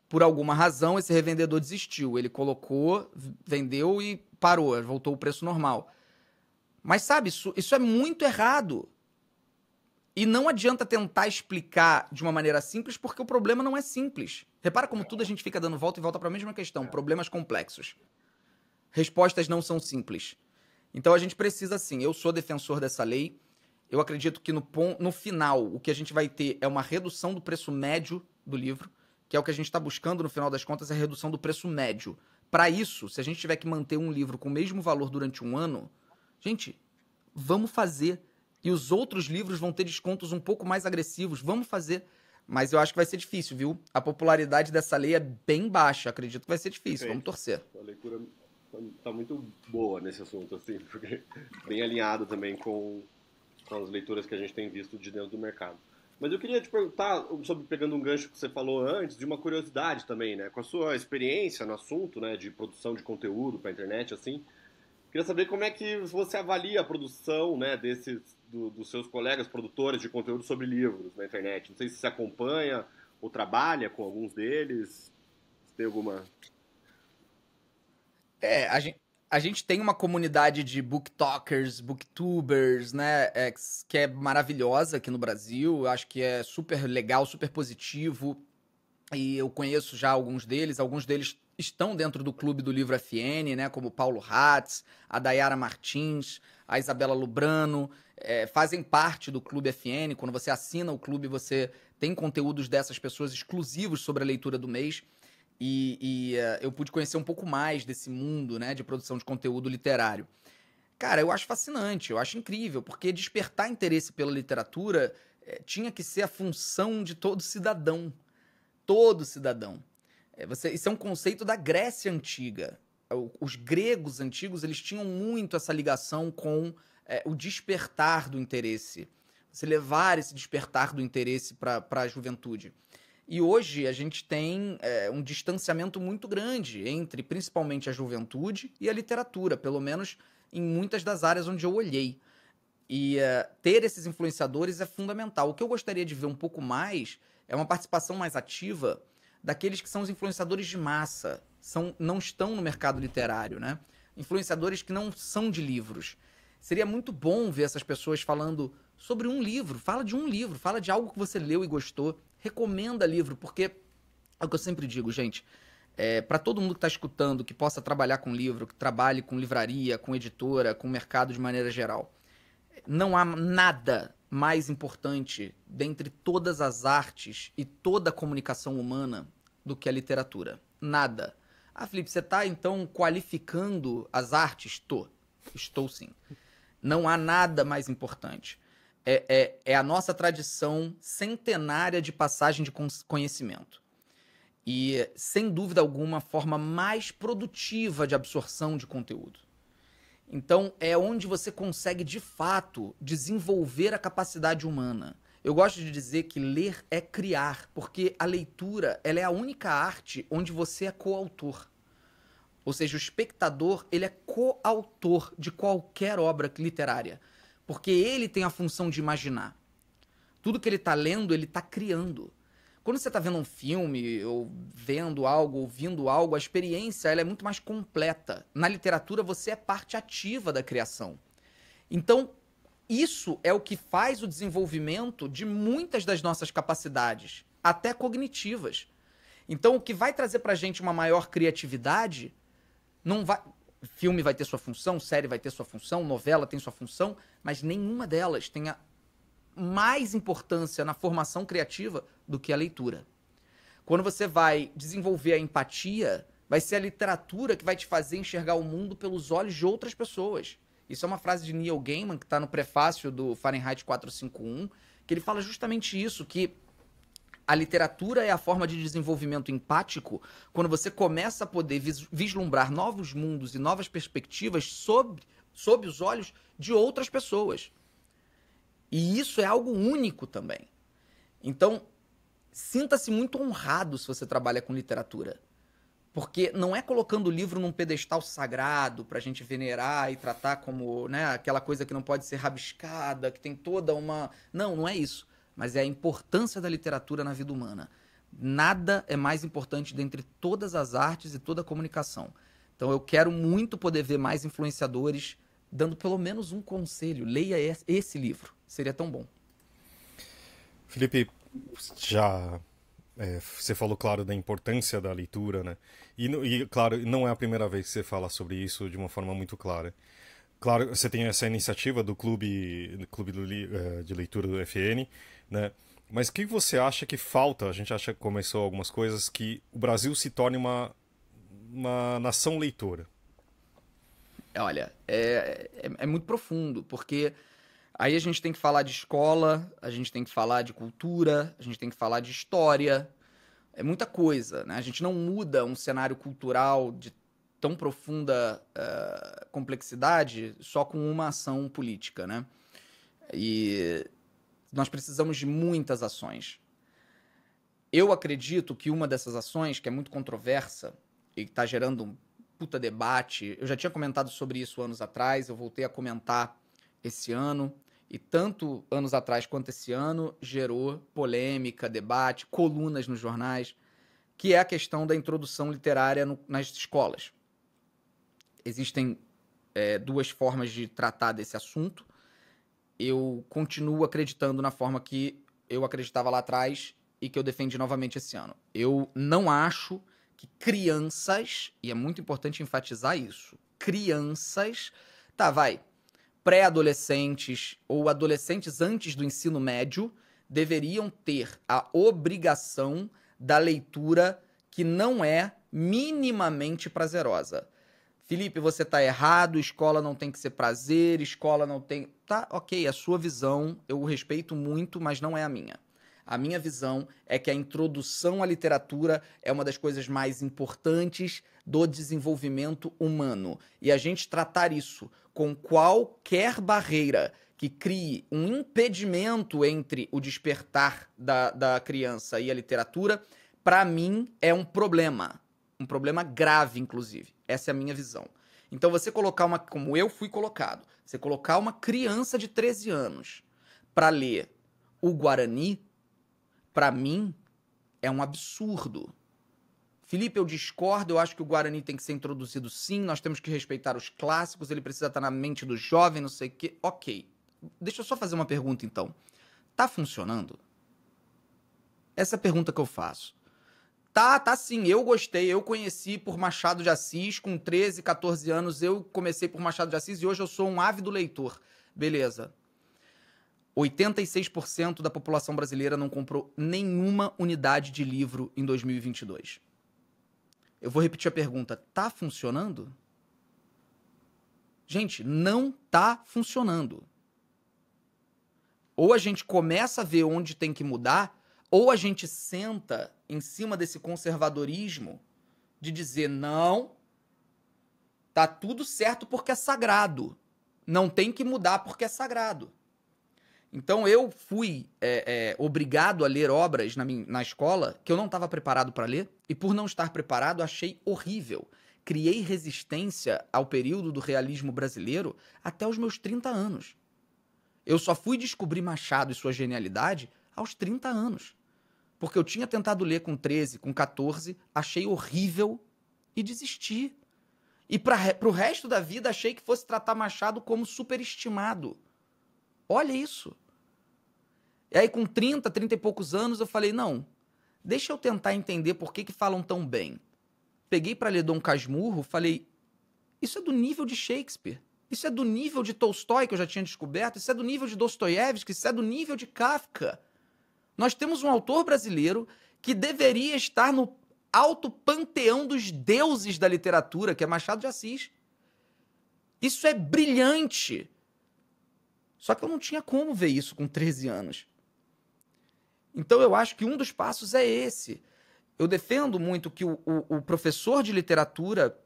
Por alguma razão, esse revendedor desistiu. Ele colocou, vendeu e parou, voltou o preço normal. Mas sabe, isso é muito errado. E não adianta tentar explicar de uma maneira simples, porque o problema não é simples. Repara como tudo a gente fica dando volta e volta para a mesma questão. Problemas complexos. Respostas não são simples. Então a gente precisa, sim, eu sou defensor dessa lei. Eu acredito que no final o que a gente vai ter é uma redução do preço médio do livro, que é o que a gente está buscando no final das contas, é a redução do preço médio. Para isso, se a gente tiver que manter um livro com o mesmo valor durante um ano, gente, vamos fazer. E os outros livros vão ter descontos um pouco mais agressivos. Vamos fazer. Mas eu acho que vai ser difícil, viu? A popularidade dessa lei é bem baixa. Acredito que vai ser difícil. Vamos torcer. A leitura tá muito boa nesse assunto, assim, porque bem alinhado também com as leituras que a gente tem visto de dentro do mercado. Mas eu queria te perguntar, pegando um gancho que você falou antes, de uma curiosidade também, né? Com a sua experiência no assunto, né, de produção de conteúdo para a internet, assim, queria saber como é que você avalia a produção, né, dos seus colegas produtores de conteúdo sobre livros na internet. Não sei se você acompanha ou trabalha com alguns deles. Se tem alguma... a gente tem uma comunidade de booktalkers, booktubers, né, que é maravilhosa aqui no Brasil. Eu acho que é super legal, super positivo. E eu conheço já alguns deles estão dentro do Clube do Livro FN, né, como o Paulo Hatz, a Dayara Martins, a Isabela Lubrano, fazem parte do Clube FN. Quando você assina o clube, você tem conteúdos dessas pessoas exclusivos sobre a leitura do mês. Eu pude conhecer um pouco mais desse mundo, né, de produção de conteúdo literário. Cara, eu acho fascinante, eu acho incrível, porque despertar interesse pela literatura tinha que ser a função de todo cidadão. Todo cidadão. Isso é um conceito da Grécia Antiga. Os gregos antigos, eles tinham muito essa ligação com o despertar do interesse. Você levar esse despertar do interesse para a juventude. E hoje a gente tem um distanciamento muito grande entre, principalmente, a juventude e a literatura, pelo menos em muitas das áreas onde eu olhei. E ter esses influenciadores é fundamental. O que eu gostaria de ver um pouco mais é uma participação mais ativa daqueles que são os influenciadores de massa, não estão no mercado literário, né? Influenciadores que não são de livros. Seria muito bom ver essas pessoas falando sobre um livro. Fala de um livro, fala de algo que você leu e gostou. Recomenda livro, porque é o que eu sempre digo, gente. Para todo mundo que está escutando, que possa trabalhar com livro, que trabalhe com livraria, com editora, com mercado de maneira geral, não há nada mais importante dentre todas as artes e toda a comunicação humana do que a literatura. Nada. Ah, Felipe, você está então qualificando as artes? Estou sim. Não há nada mais importante. É a nossa tradição centenária de passagem de conhecimento. E, sem dúvida alguma, a forma mais produtiva de absorção de conteúdo. Então, é onde você consegue, de fato, desenvolver a capacidade humana. Eu gosto de dizer que ler é criar, porque a leitura ela é a única arte onde você é coautor. Ou seja, o espectador ele é coautor de qualquer obra literária, porque ele tem a função de imaginar. Tudo que ele está lendo, ele está criando. Quando você está vendo um filme, ou vendo algo, ouvindo algo, a experiência ela é muito mais completa. Na literatura, você é parte ativa da criação. Então, isso é o que faz o desenvolvimento de muitas das nossas capacidades, até cognitivas. Então, o que vai trazer para a gente uma maior criatividade, não vai... Filme vai ter sua função, série vai ter sua função, novela tem sua função, mas nenhuma delas tem a mais importância na formação criativa do que a leitura. Quando você vai desenvolver a empatia, vai ser a literatura que vai te fazer enxergar o mundo pelos olhos de outras pessoas. Isso é uma frase de Neil Gaiman, que está no prefácio do Fahrenheit 451, que ele fala justamente isso, que a literatura é a forma de desenvolvimento empático quando você começa a poder vislumbrar novos mundos e novas perspectivas sob os olhos de outras pessoas. E isso é algo único também. Então, sinta-se muito honrado se você trabalha com literatura. Porque não é colocando o livro num pedestal sagrado pra gente venerar e tratar como, né, aquela coisa que não pode ser rabiscada, que tem toda uma... Não é isso. Mas é a importância da literatura na vida humana. Nada é mais importante dentre todas as artes e toda a comunicação. Então eu quero muito poder ver mais influenciadores dando pelo menos um conselho. Leia esse livro. Seria tão bom. Felipe, já você falou, claro, da importância da leitura, né? E, claro, não é a primeira vez que você fala sobre isso de uma forma muito clara. Claro, você tem essa iniciativa do Clube de Leitura do FN, né? Mas o que você acha que falta? A gente acha que começou algumas coisas que o Brasil se torne uma nação leitora. Olha, é muito profundo, porque aí a gente tem que falar de escola, a gente tem que falar de cultura, a gente tem que falar de história, é muita coisa, né? A gente não muda um cenário cultural de tão profunda complexidade só com uma ação política, né? E nós precisamos de muitas ações. Eu acredito que uma dessas ações, que é muito controversa e que está gerando um puta debate, eu já tinha comentado sobre isso anos atrás, eu voltei a comentar esse ano, e tanto anos atrás quanto esse ano gerou polêmica, debate, colunas nos jornais, que é a questão da introdução literária nas escolas. Existem duas formas de tratar desse assunto. Eu continuo acreditando na forma que eu acreditava lá atrás e que eu defendi novamente esse ano. Eu não acho que crianças, e é muito importante enfatizar isso, crianças, pré-adolescentes ou adolescentes antes do ensino médio deveriam ter a obrigação da leitura que não é minimamente prazerosa. Felipe, você tá errado, escola não tem que ser prazer, escola não tem... Tá, ok, a sua visão eu respeito muito, mas não é a minha. A minha visão é que a introdução à literatura é uma das coisas mais importantes do desenvolvimento humano. E a gente tratar isso com qualquer barreira que crie um impedimento entre o despertar da criança e a literatura, para mim é um problema grave, inclusive. Essa é a minha visão. Então você colocar como eu fui colocado, você colocar uma criança de 13 anos para ler o Guarani, para mim, é um absurdo. Felipe, eu discordo, eu acho que o Guarani tem que ser introduzido sim, nós temos que respeitar os clássicos, ele precisa estar na mente do jovem, não sei o quê. Ok. Deixa eu só fazer uma pergunta, então. Tá funcionando? Essa é a pergunta que eu faço. Tá sim, eu gostei, eu conheci por Machado de Assis, com 13, 14 anos, eu comecei por Machado de Assis e hoje eu sou um ávido leitor. Beleza. 86% da população brasileira não comprou nenhuma unidade de livro em 2022. Eu vou repetir a pergunta. Tá funcionando? Gente, não tá funcionando. Ou a gente começa a ver onde tem que mudar, ou a gente senta em cima desse conservadorismo de dizer, não, tá tudo certo porque é sagrado. Não tem que mudar porque é sagrado. Então eu fui obrigado a ler obras na escola que eu não estava preparado para ler, e por não estar preparado achei horrível. Criei resistência ao período do realismo brasileiro até os meus 30 anos. Eu só fui descobrir Machado e sua genialidade aos 30 anos. Porque eu tinha tentado ler com 13, com 14, achei horrível e desisti. E pro resto da vida achei que fosse tratar Machado como superestimado. Olha isso. E aí com 30 e poucos anos eu falei, não, deixa eu tentar entender por que falam tão bem. Peguei para ler Dom Casmurro, falei, isso é do nível de Shakespeare. Isso é do nível de Tolstói, que eu já tinha descoberto. Isso é do nível de Dostoiévski. Isso é do nível de Kafka. Nós temos um autor brasileiro que deveria estar no alto panteão dos deuses da literatura, que é Machado de Assis. Isso é brilhante. Só que eu não tinha como ver isso com 13 anos. Então eu acho que um dos passos é esse. Eu defendo muito que o professor de literatura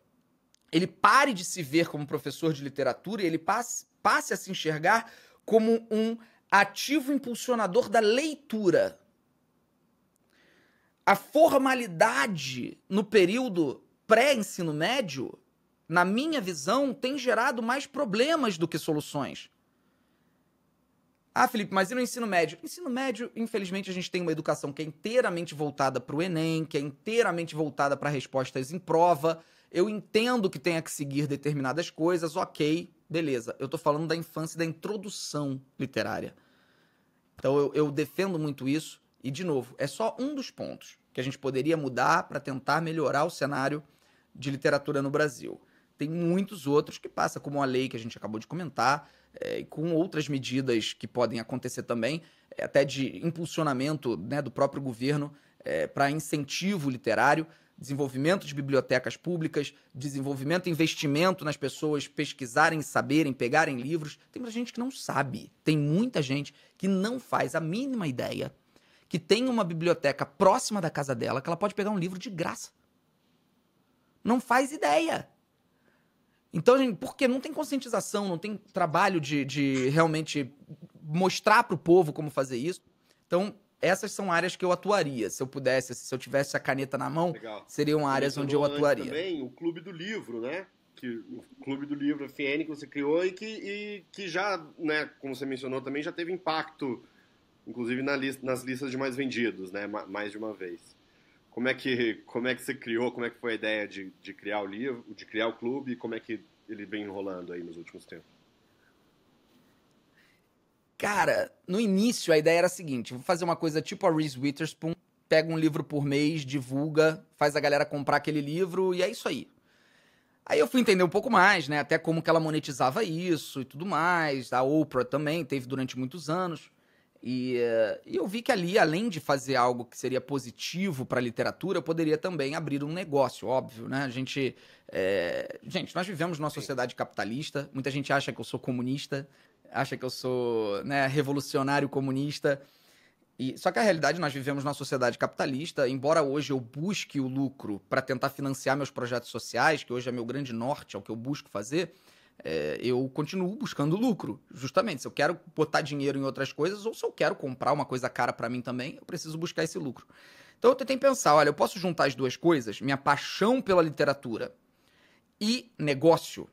ele pare de se ver como professor de literatura e ele passe a se enxergar como um ativo impulsionador da leitura. A formalidade no período pré-ensino médio, na minha visão, tem gerado mais problemas do que soluções. Ah, Felipe, mas e no ensino médio? Ensino médio, infelizmente, a gente tem uma educação que é inteiramente voltada para o Enem, que é inteiramente voltada para respostas em prova. Eu entendo que tenha que seguir determinadas coisas, ok, beleza. Eu tô falando da infância e da introdução literária. Então eu defendo muito isso. E, de novo, é só um dos pontos que a gente poderia mudar para tentar melhorar o cenário de literatura no Brasil. Tem muitos outros que passa, como a lei que a gente acabou de comentar, e com outras medidas que podem acontecer também, até de impulsionamento, né, do próprio governo para incentivo literário, desenvolvimento de bibliotecas públicas, desenvolvimento e investimento nas pessoas pesquisarem, saberem, pegarem livros. Tem muita gente que não sabe, tem muita gente que não faz a mínima ideia que tem uma biblioteca próxima da casa dela que ela pode pegar um livro de graça. Não faz ideia. Então, gente, porque não tem conscientização, não tem trabalho de realmente mostrar para o povo como fazer isso. Então, essas são áreas que eu atuaria. Se eu pudesse, se eu tivesse a caneta na mão, Legal. seriam áreas onde eu atuaria. Também o Clube do Livro, né? O Clube do Livro FN que você criou e que já, né, como você mencionou também, já teve impacto, inclusive nas listas de mais vendidos, né? Mais de uma vez. Como é que você criou, como é que foi a ideia de criar o livro, de criar o clube, como é que ele vem enrolando aí nos últimos tempos? Cara, no início a ideia era a seguinte, vou fazer uma coisa tipo a Reese Witherspoon, pega um livro por mês, divulga, faz a galera comprar aquele livro e é isso aí. Aí eu fui entender um pouco mais, né, até como que ela monetizava isso e tudo mais, a Oprah também teve durante muitos anos. E eu vi que ali, além de fazer algo que seria positivo para a literatura, eu poderia também abrir um negócio, óbvio, né? Gente, nós vivemos numa sociedade capitalista, muita gente acha que eu sou comunista, acha que eu sou, né, revolucionário comunista, só que a realidade, nós vivemos numa sociedade capitalista, embora hoje eu busque o lucro para tentar financiar meus projetos sociais, que hoje é meu grande norte, é o que eu busco fazer, eu continuo buscando lucro, justamente. Se eu quero botar dinheiro em outras coisas ou se eu quero comprar uma coisa cara pra mim também, eu preciso buscar esse lucro. Então eu tentei pensar, olha, eu posso juntar as duas coisas, minha paixão pela literatura e negócio.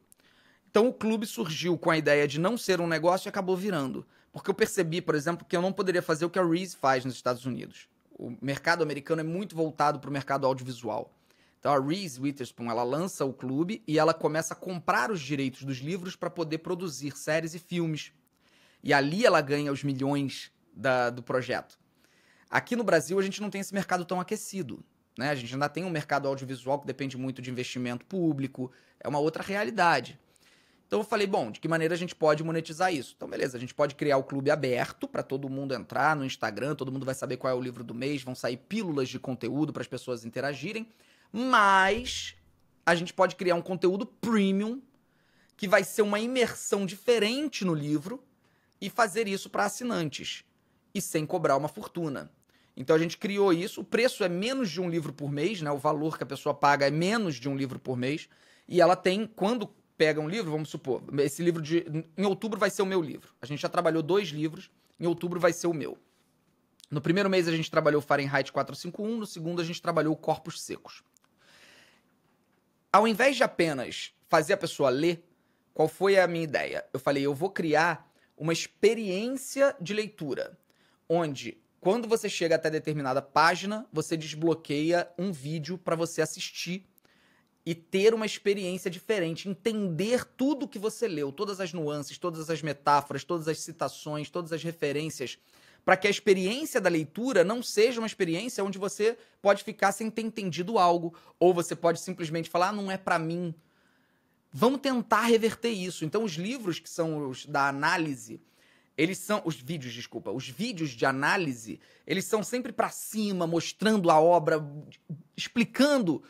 Então o clube surgiu com a ideia de não ser um negócio e acabou virando. Porque eu percebi, por exemplo, que eu não poderia fazer o que a Reese faz nos Estados Unidos. O mercado americano é muito voltado para o mercado audiovisual. Então a Reese Witherspoon, ela lança o clube e ela começa a comprar os direitos dos livros para poder produzir séries e filmes. E ali ela ganha os milhões do projeto. Aqui no Brasil a gente não tem esse mercado tão aquecido, né? A gente ainda tem um mercado audiovisual que depende muito de investimento público, é uma outra realidade. Então eu falei, bom, de que maneira a gente pode monetizar isso? Então beleza, a gente pode criar o clube aberto para todo mundo entrar no Instagram, todo mundo vai saber qual é o livro do mês, vão sair pílulas de conteúdo para as pessoas interagirem. Mas a gente pode criar um conteúdo premium que vai ser uma imersão diferente no livro e fazer isso para assinantes e sem cobrar uma fortuna. Então a gente criou isso, o preço é menos de um livro por mês, né? O valor que a pessoa paga é menos de um livro por mês e ela tem, quando pega um livro, vamos supor, esse livro em outubro vai ser o meu livro. A gente já trabalhou 2 livros, em outubro vai ser o meu. No primeiro mês a gente trabalhou Fahrenheit 451, no segundo a gente trabalhou Corpos Secos. Ao invés de apenas fazer a pessoa ler, qual foi a minha ideia? Eu falei, eu vou criar uma experiência de leitura, onde, quando você chega até determinada página, você desbloqueia um vídeo para você assistir e ter uma experiência diferente, entender tudo que você leu, todas as nuances, todas as metáforas, todas as citações, todas as referências, para que a experiência da leitura não seja uma experiência onde você pode ficar sem ter entendido algo, ou você pode simplesmente falar, não é para mim. Vamos tentar reverter isso. Então os livros que são os da análise, eles são os vídeos de análise, eles são sempre para cima, mostrando a obra, explicando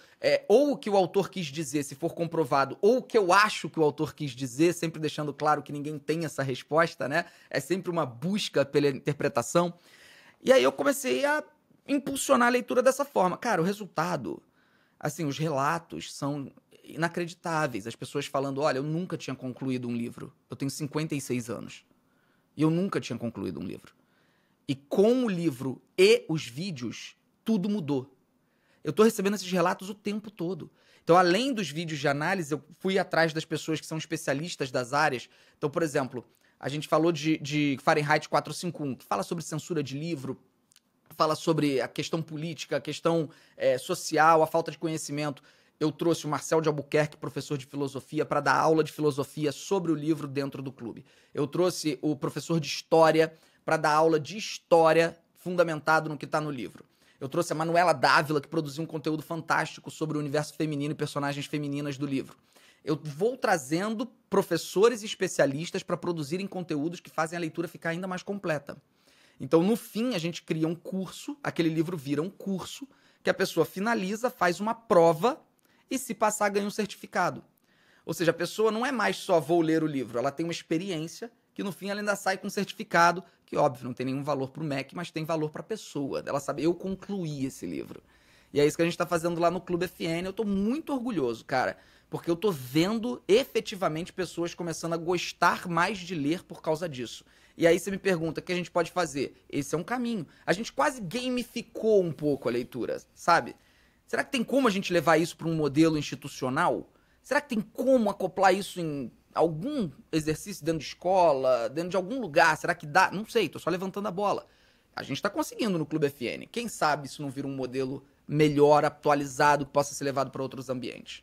ou o que o autor quis dizer, se for comprovado, ou o que eu acho que o autor quis dizer, sempre deixando claro que ninguém tem essa resposta, né? É sempre uma busca pela interpretação. E aí eu comecei a impulsionar a leitura dessa forma. Cara, o resultado, assim, os relatos são inacreditáveis. As pessoas falando, olha, eu nunca tinha concluído um livro. Eu tenho 56 anos. E eu nunca tinha concluído um livro. E com o livro e os vídeos, tudo mudou. Eu tô recebendo esses relatos o tempo todo. Então, além dos vídeos de análise, eu fui atrás das pessoas que são especialistas das áreas. Então, por exemplo, a gente falou de Fahrenheit 451, que fala sobre censura de livro, fala sobre a questão política, a questão social, a falta de conhecimento. Eu trouxe o Marcel de Albuquerque, professor de filosofia, para dar aula de filosofia sobre o livro dentro do clube. Eu trouxe o professor de história para dar aula de história fundamentado no que está no livro. Eu trouxe a Manuela Dávila, que produziu um conteúdo fantástico sobre o universo feminino e personagens femininas do livro. Eu vou trazendo professores e especialistas para produzirem conteúdos que fazem a leitura ficar ainda mais completa. Então, no fim, a gente cria um curso, aquele livro vira um curso, que a pessoa finaliza, faz uma prova e, se passar, ganha um certificado. Ou seja, a pessoa não é mais só vou ler o livro, ela tem uma experiência que, no fim, ela ainda sai com um certificado, que, óbvio, não tem nenhum valor para o MEC, mas tem valor para a pessoa. Ela sabe, eu concluí esse livro. E é isso que a gente está fazendo lá no Clube FN. Eu estou muito orgulhoso, cara, porque eu estou vendo efetivamente pessoas começando a gostar mais de ler por causa disso. E aí você me pergunta, o que a gente pode fazer? Esse é um caminho. A gente quase gamificou um pouco a leitura, sabe? Será que tem como a gente levar isso para um modelo institucional? Será que tem como acoplar isso em algum exercício dentro de escola, dentro de algum lugar? Será que dá? Não sei, tô só levantando a bola. A gente tá conseguindo no Clube FN. Quem sabe isso não vira um modelo melhor, atualizado, que possa ser levado para outros ambientes.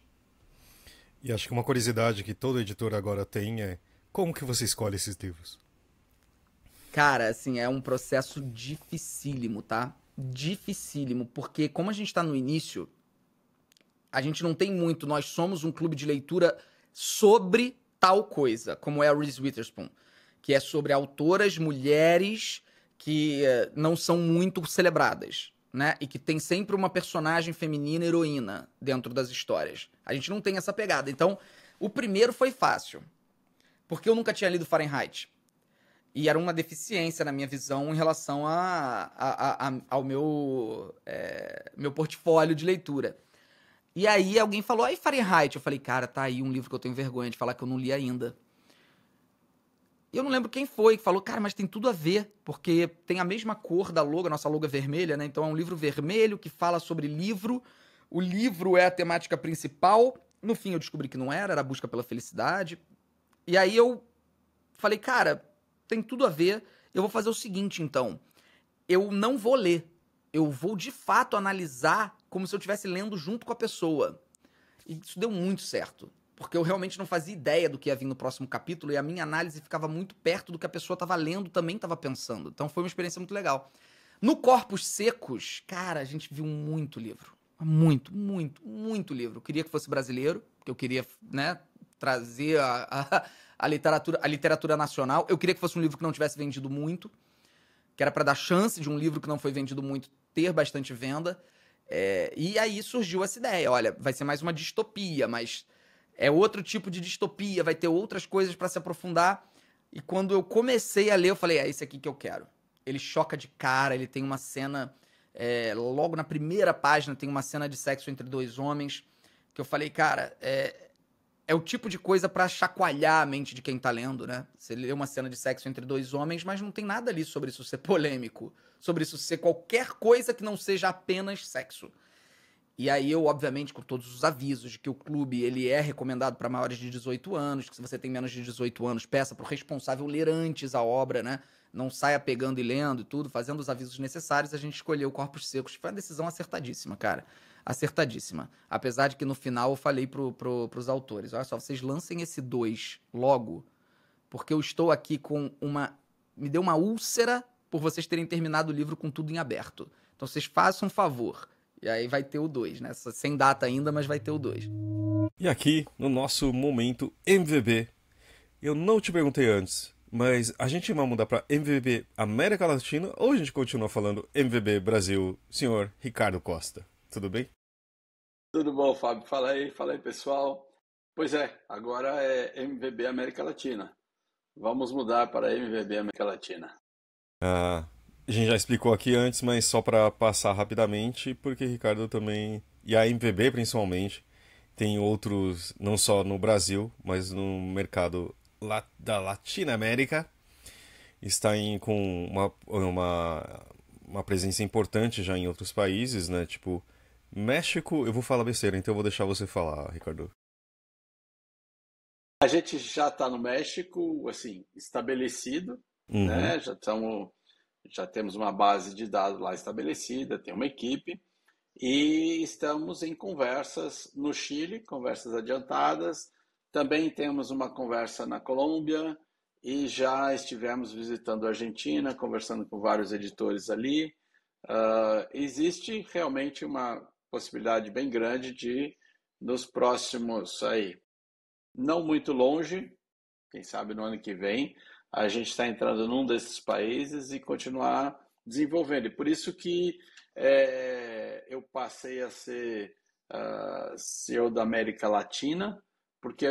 E acho que uma curiosidade que todo editor agora tem é como que você escolhe esses livros? Cara, assim, é um processo dificílimo, tá? Dificílimo, porque como a gente tá no início, a gente não tem muito, nós somos um clube de leitura sobre tal coisa, como é a Reese Witherspoon, que é sobre autoras mulheres que não são muito celebradas, né? E que tem sempre uma personagem feminina heroína dentro das histórias. A gente não tem essa pegada. Então, o primeiro foi fácil, porque eu nunca tinha lido Fahrenheit. E era uma deficiência na minha visão em relação ao meu portfólio de leitura. E aí alguém falou, aí Fahrenheit. Eu falei, cara, tá aí um livro que eu tenho vergonha de falar que eu não li ainda. E eu não lembro quem foi que falou, cara, mas tem tudo a ver, porque tem a mesma cor da logo, a nossa logo é vermelha, né? Então é um livro vermelho que fala sobre livro. O livro é a temática principal. No fim eu descobri que não era a busca pela felicidade. E aí eu falei, cara, tem tudo a ver. Eu vou fazer o seguinte, então. Eu não vou ler. Eu vou, de fato, analisar como se eu estivesse lendo junto com a pessoa. E isso deu muito certo. Porque eu realmente não fazia ideia do que ia vir no próximo capítulo e a minha análise ficava muito perto do que a pessoa estava lendo, também estava pensando. Então foi uma experiência muito legal. No Corpos Secos, cara, a gente viu muito livro. Muito, muito, muito livro. Eu queria que fosse brasileiro, porque eu queria, né, trazer a literatura nacional. Eu queria que fosse um livro que não tivesse vendido muito, que era para dar chance de um livro que não foi vendido muito ter bastante venda. E aí surgiu essa ideia. Olha, vai ser mais uma distopia, mas é outro tipo de distopia, vai ter outras coisas para se aprofundar. E quando eu comecei a ler, eu falei, é esse aqui que eu quero. Ele choca de cara, ele tem uma cena... logo na primeira página tem uma cena de sexo entre dois homens, que eu falei, cara, é o tipo de coisa pra chacoalhar a mente de quem tá lendo, né? Você lê uma cena de sexo entre dois homens, mas não tem nada ali sobre isso ser polêmico, sobre isso ser qualquer coisa que não seja apenas sexo. E aí eu, obviamente, com todos os avisos de que o clube ele é recomendado para maiores de 18 anos, que se você tem menos de 18 anos, peça pro responsável ler antes a obra, né? Não saia pegando e lendo e tudo, fazendo os avisos necessários, a gente escolheu Corpos Secos. Foi uma decisão acertadíssima, cara. Acertadíssima. Apesar de que no final eu falei pros autores, olha só, vocês lancem esse 2 logo, porque eu estou aqui com me deu uma úlcera por vocês terem terminado o livro com tudo em aberto. Então vocês façam um favor. E aí vai ter o 2, né? Sem data ainda, mas vai ter o 2. E aqui, no nosso momento MVB, eu não te perguntei antes, mas a gente vai mudar para MVB América Latina ou a gente continua falando MVB Brasil, senhor Ricardo Costa? Tudo bem? Tudo bom, Fábio? Fala aí, pessoal. Pois é, agora é MVB América Latina. Vamos mudar para MVB América Latina. A gente já explicou aqui antes, mas só para passar rapidamente, porque Ricardo também, e a MVB principalmente, tem outros, não só no Brasil, mas no mercado da Latinoamérica, está com uma presença importante já em outros países, né? Tipo, México, eu vou falar besteira, então eu vou deixar você falar, Ricardo. A gente já está no México, assim, estabelecido, né? Já temos uma base de dados lá estabelecida, tem uma equipe, e estamos em conversas no Chile, conversas adiantadas. Também temos uma conversa na Colômbia e já estivemos visitando a Argentina, conversando com vários editores ali. Existe realmente uma possibilidade bem grande de, nos próximos, não muito longe, quem sabe no ano que vem, a gente está entrando num desses países e continuar desenvolvendo. E por isso que eu passei a ser CEO da América Latina, porque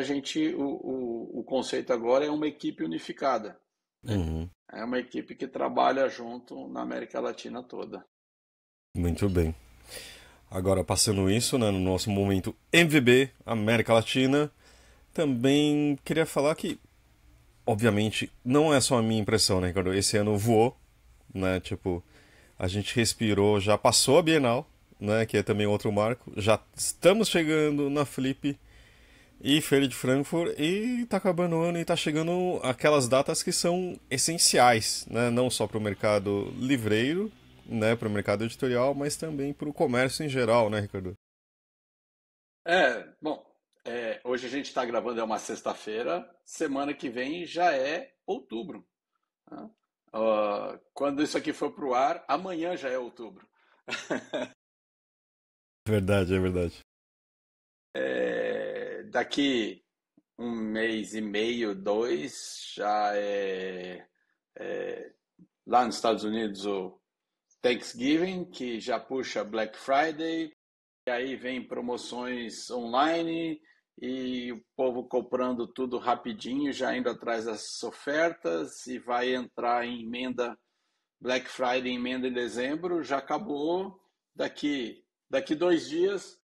o conceito agora é uma equipe unificada. Uhum. É uma equipe que trabalha junto na América Latina toda. Muito bem. Agora, passando isso, né, no nosso momento MVB, América Latina, também queria falar que, obviamente, não é só a minha impressão, né, Ricardo? Esse ano voou, né, tipo, a gente respirou, já passou a Bienal, né, que é também outro marco, já estamos chegando na Flip e Feira de Frankfurt e tá acabando o ano e tá chegando aquelas datas que são essenciais, né, não só para o mercado livreiro, né, para o mercado editorial, mas também para o comércio em geral, né, Ricardo? Bom, Hoje a gente está gravando, é uma sexta-feira, semana que vem já é outubro. Né? Quando isso aqui for para o ar, amanhã já é outubro. Verdade, é verdade. Daqui um mês e meio, 2, já lá nos Estados Unidos o Thanksgiving, que já puxa Black Friday, e aí vem promoções online e o povo comprando tudo rapidinho, já indo atrás das ofertas, e vai entrar em emenda Black Friday, emenda em dezembro, já acabou, daqui 2 dias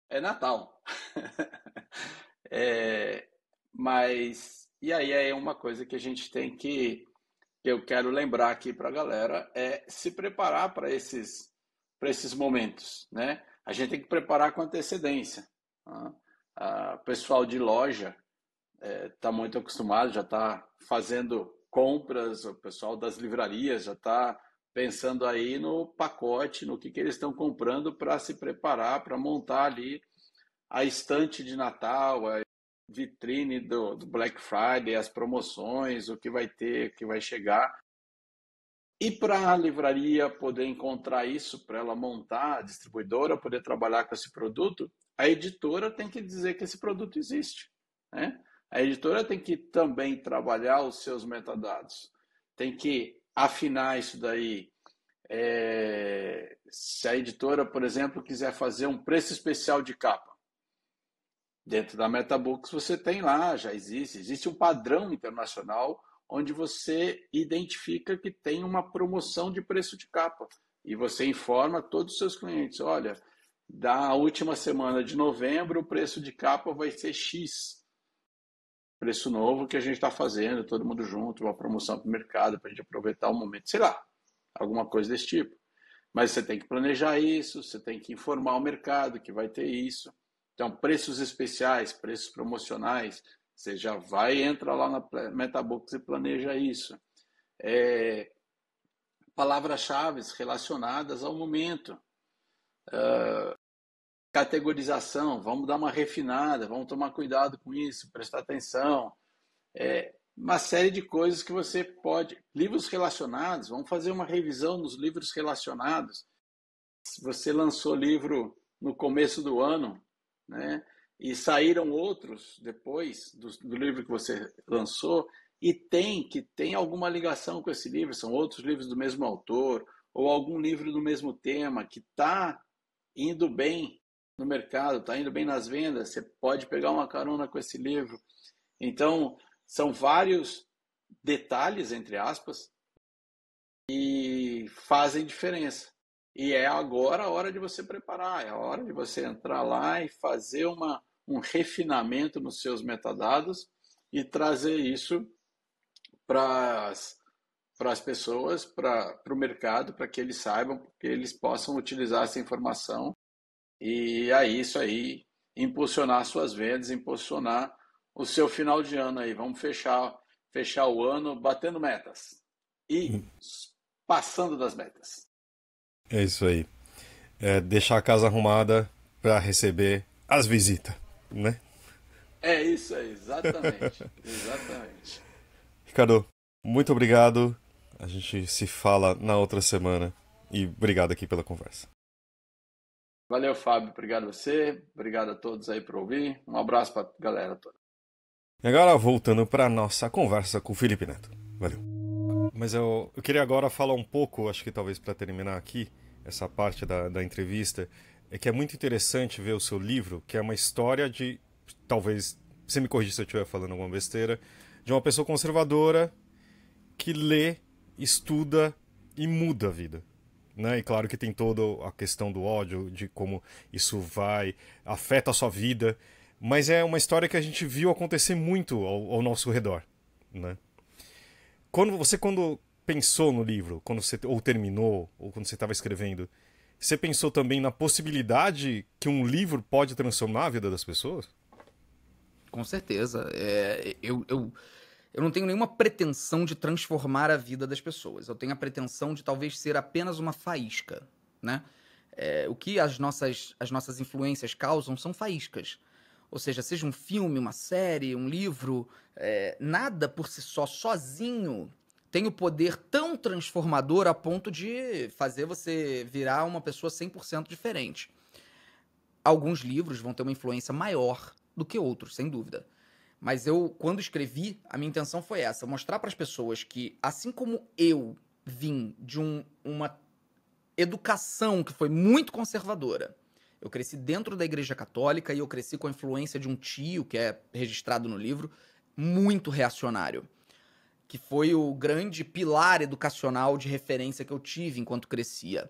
é Natal. Mas, e aí é uma coisa que a gente tem que eu quero lembrar aqui para a galera, é se preparar para esses momentos, né? A gente tem que preparar com antecedência. O pessoal de loja está muito acostumado, já está fazendo compras, o pessoal das livrarias já está pensando aí no pacote, no que eles estão comprando para se preparar, para montar ali a estante de Natal, a vitrine do Black Friday, as promoções, o que vai ter, o que vai chegar. E para a livraria poder encontrar isso, para ela montar, a distribuidora poder trabalhar com esse produto, a editora tem que dizer que esse produto existe, né? A editora tem que também trabalhar os seus metadados, tem que afinar isso daí. Se a editora, por exemplo, quiser fazer um preço especial de capa, dentro da MetaBooks você tem lá, já existe um padrão internacional onde você identifica que tem uma promoção de preço de capa e você informa todos os seus clientes, olha, da última semana de novembro o preço de capa vai ser X, preço novo que a gente está fazendo, todo mundo junto, uma promoção para o mercado, para a gente aproveitar o momento, sei lá, alguma coisa desse tipo. Mas você tem que planejar isso, você tem que informar o mercado que vai ter isso. Então, preços especiais, preços promocionais, você já entra lá na MetaBooks e planeja isso. Palavras-chave relacionadas ao momento. Categorização, vamos dar uma refinada, vamos tomar cuidado com isso, prestar atenção. Uma série de coisas que você pode... Livros relacionados, vamos fazer uma revisão nos livros relacionados. Se você lançou livro no começo do ano, né, e saíram outros depois do livro que você lançou, e tem alguma ligação com esse livro, são outros livros do mesmo autor, ou algum livro do mesmo tema que está indo bem no mercado, está indo bem nas vendas, você pode pegar uma carona com esse livro. Então, são vários detalhes, entre aspas, que fazem diferença. E é agora a hora de você preparar, é a hora de você entrar lá e fazer um refinamento nos seus metadados e trazer isso para as pessoas, para o mercado, para que eles saibam, que eles possam utilizar essa informação e aí isso aí impulsionar suas vendas, impulsionar o seu final de ano aí. Vamos fechar o ano batendo metas e passando das metas. É isso aí. Deixar a casa arrumada para receber as visitas, né? É isso aí, exatamente. Exatamente. Ricardo, muito obrigado. A gente se fala na outra semana. E obrigado aqui pela conversa. Valeu, Fábio. Obrigado a você. Obrigado a todos aí por ouvir. Um abraço para a galera toda. E agora, voltando para a nossa conversa com o Felipe Neto. Valeu. Mas eu queria agora falar um pouco, acho que talvez para terminar aqui, essa parte da entrevista, é que é muito interessante ver o seu livro, que é uma história de, talvez, você me corrija se eu estiver falando alguma besteira, de uma pessoa conservadora que lê, estuda e muda a vida. Né? E claro que tem toda a questão do ódio, de como isso afeta a sua vida, mas é uma história que a gente viu acontecer muito ao nosso redor. Né? Quando pensou no livro, ou terminou, ou quando você estava escrevendo, você pensou também na possibilidade que um livro pode transformar a vida das pessoas? Com certeza. Eu não tenho nenhuma pretensão de transformar a vida das pessoas. Eu tenho a pretensão de talvez ser apenas uma faísca, né? O que as nossas influências causam são faíscas. Ou seja, seja um filme, uma série, um livro, nada por si só, sozinho, tem o poder tão transformador a ponto de fazer você virar uma pessoa 100% diferente. Alguns livros vão ter uma influência maior do que outros, sem dúvida. Mas eu, quando escrevi, a minha intenção foi essa, mostrar para as pessoas que, assim como eu vim de uma educação que foi muito conservadora, eu cresci dentro da Igreja Católica e eu cresci com a influência de um tio, que é registrado no livro, muito reacionário, que foi o grande pilar educacional de referência que eu tive enquanto crescia.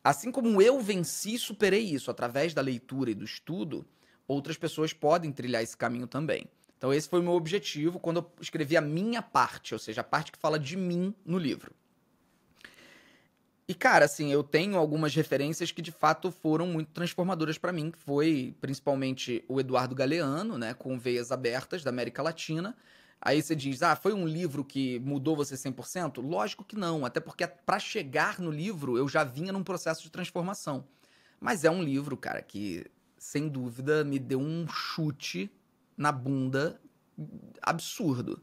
Assim como eu venci e superei isso através da leitura e do estudo, outras pessoas podem trilhar esse caminho também. Então esse foi o meu objetivo quando eu escrevi a minha parte, ou seja, a parte que fala de mim no livro. E, cara, assim, eu tenho algumas referências que, de fato, foram muito transformadoras para mim, que foi, principalmente, o Eduardo Galeano, né, com Veias Abertas, da América Latina. Aí você diz, foi um livro que mudou você 100%? Lógico que não, até porque para chegar no livro, eu já vinha num processo de transformação. Mas é um livro, cara, que, sem dúvida, me deu um chute na bunda absurdo.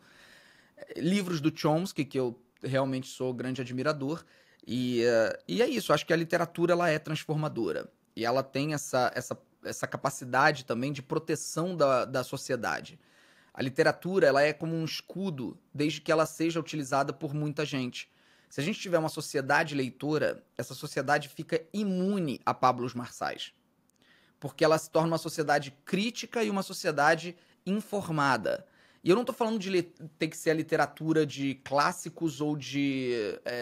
Livros do Chomsky, que eu realmente sou grande admirador, e é isso, acho que a literatura ela é transformadora. E ela tem essa capacidade também de proteção da sociedade. A literatura ela é como um escudo, desde que ela seja utilizada por muita gente. Se a gente tiver uma sociedade leitora, essa sociedade fica imune a Pablo Marçais. Porque ela se torna uma sociedade crítica e uma sociedade informada. E eu não estou falando de ter que ser a literatura de clássicos ou de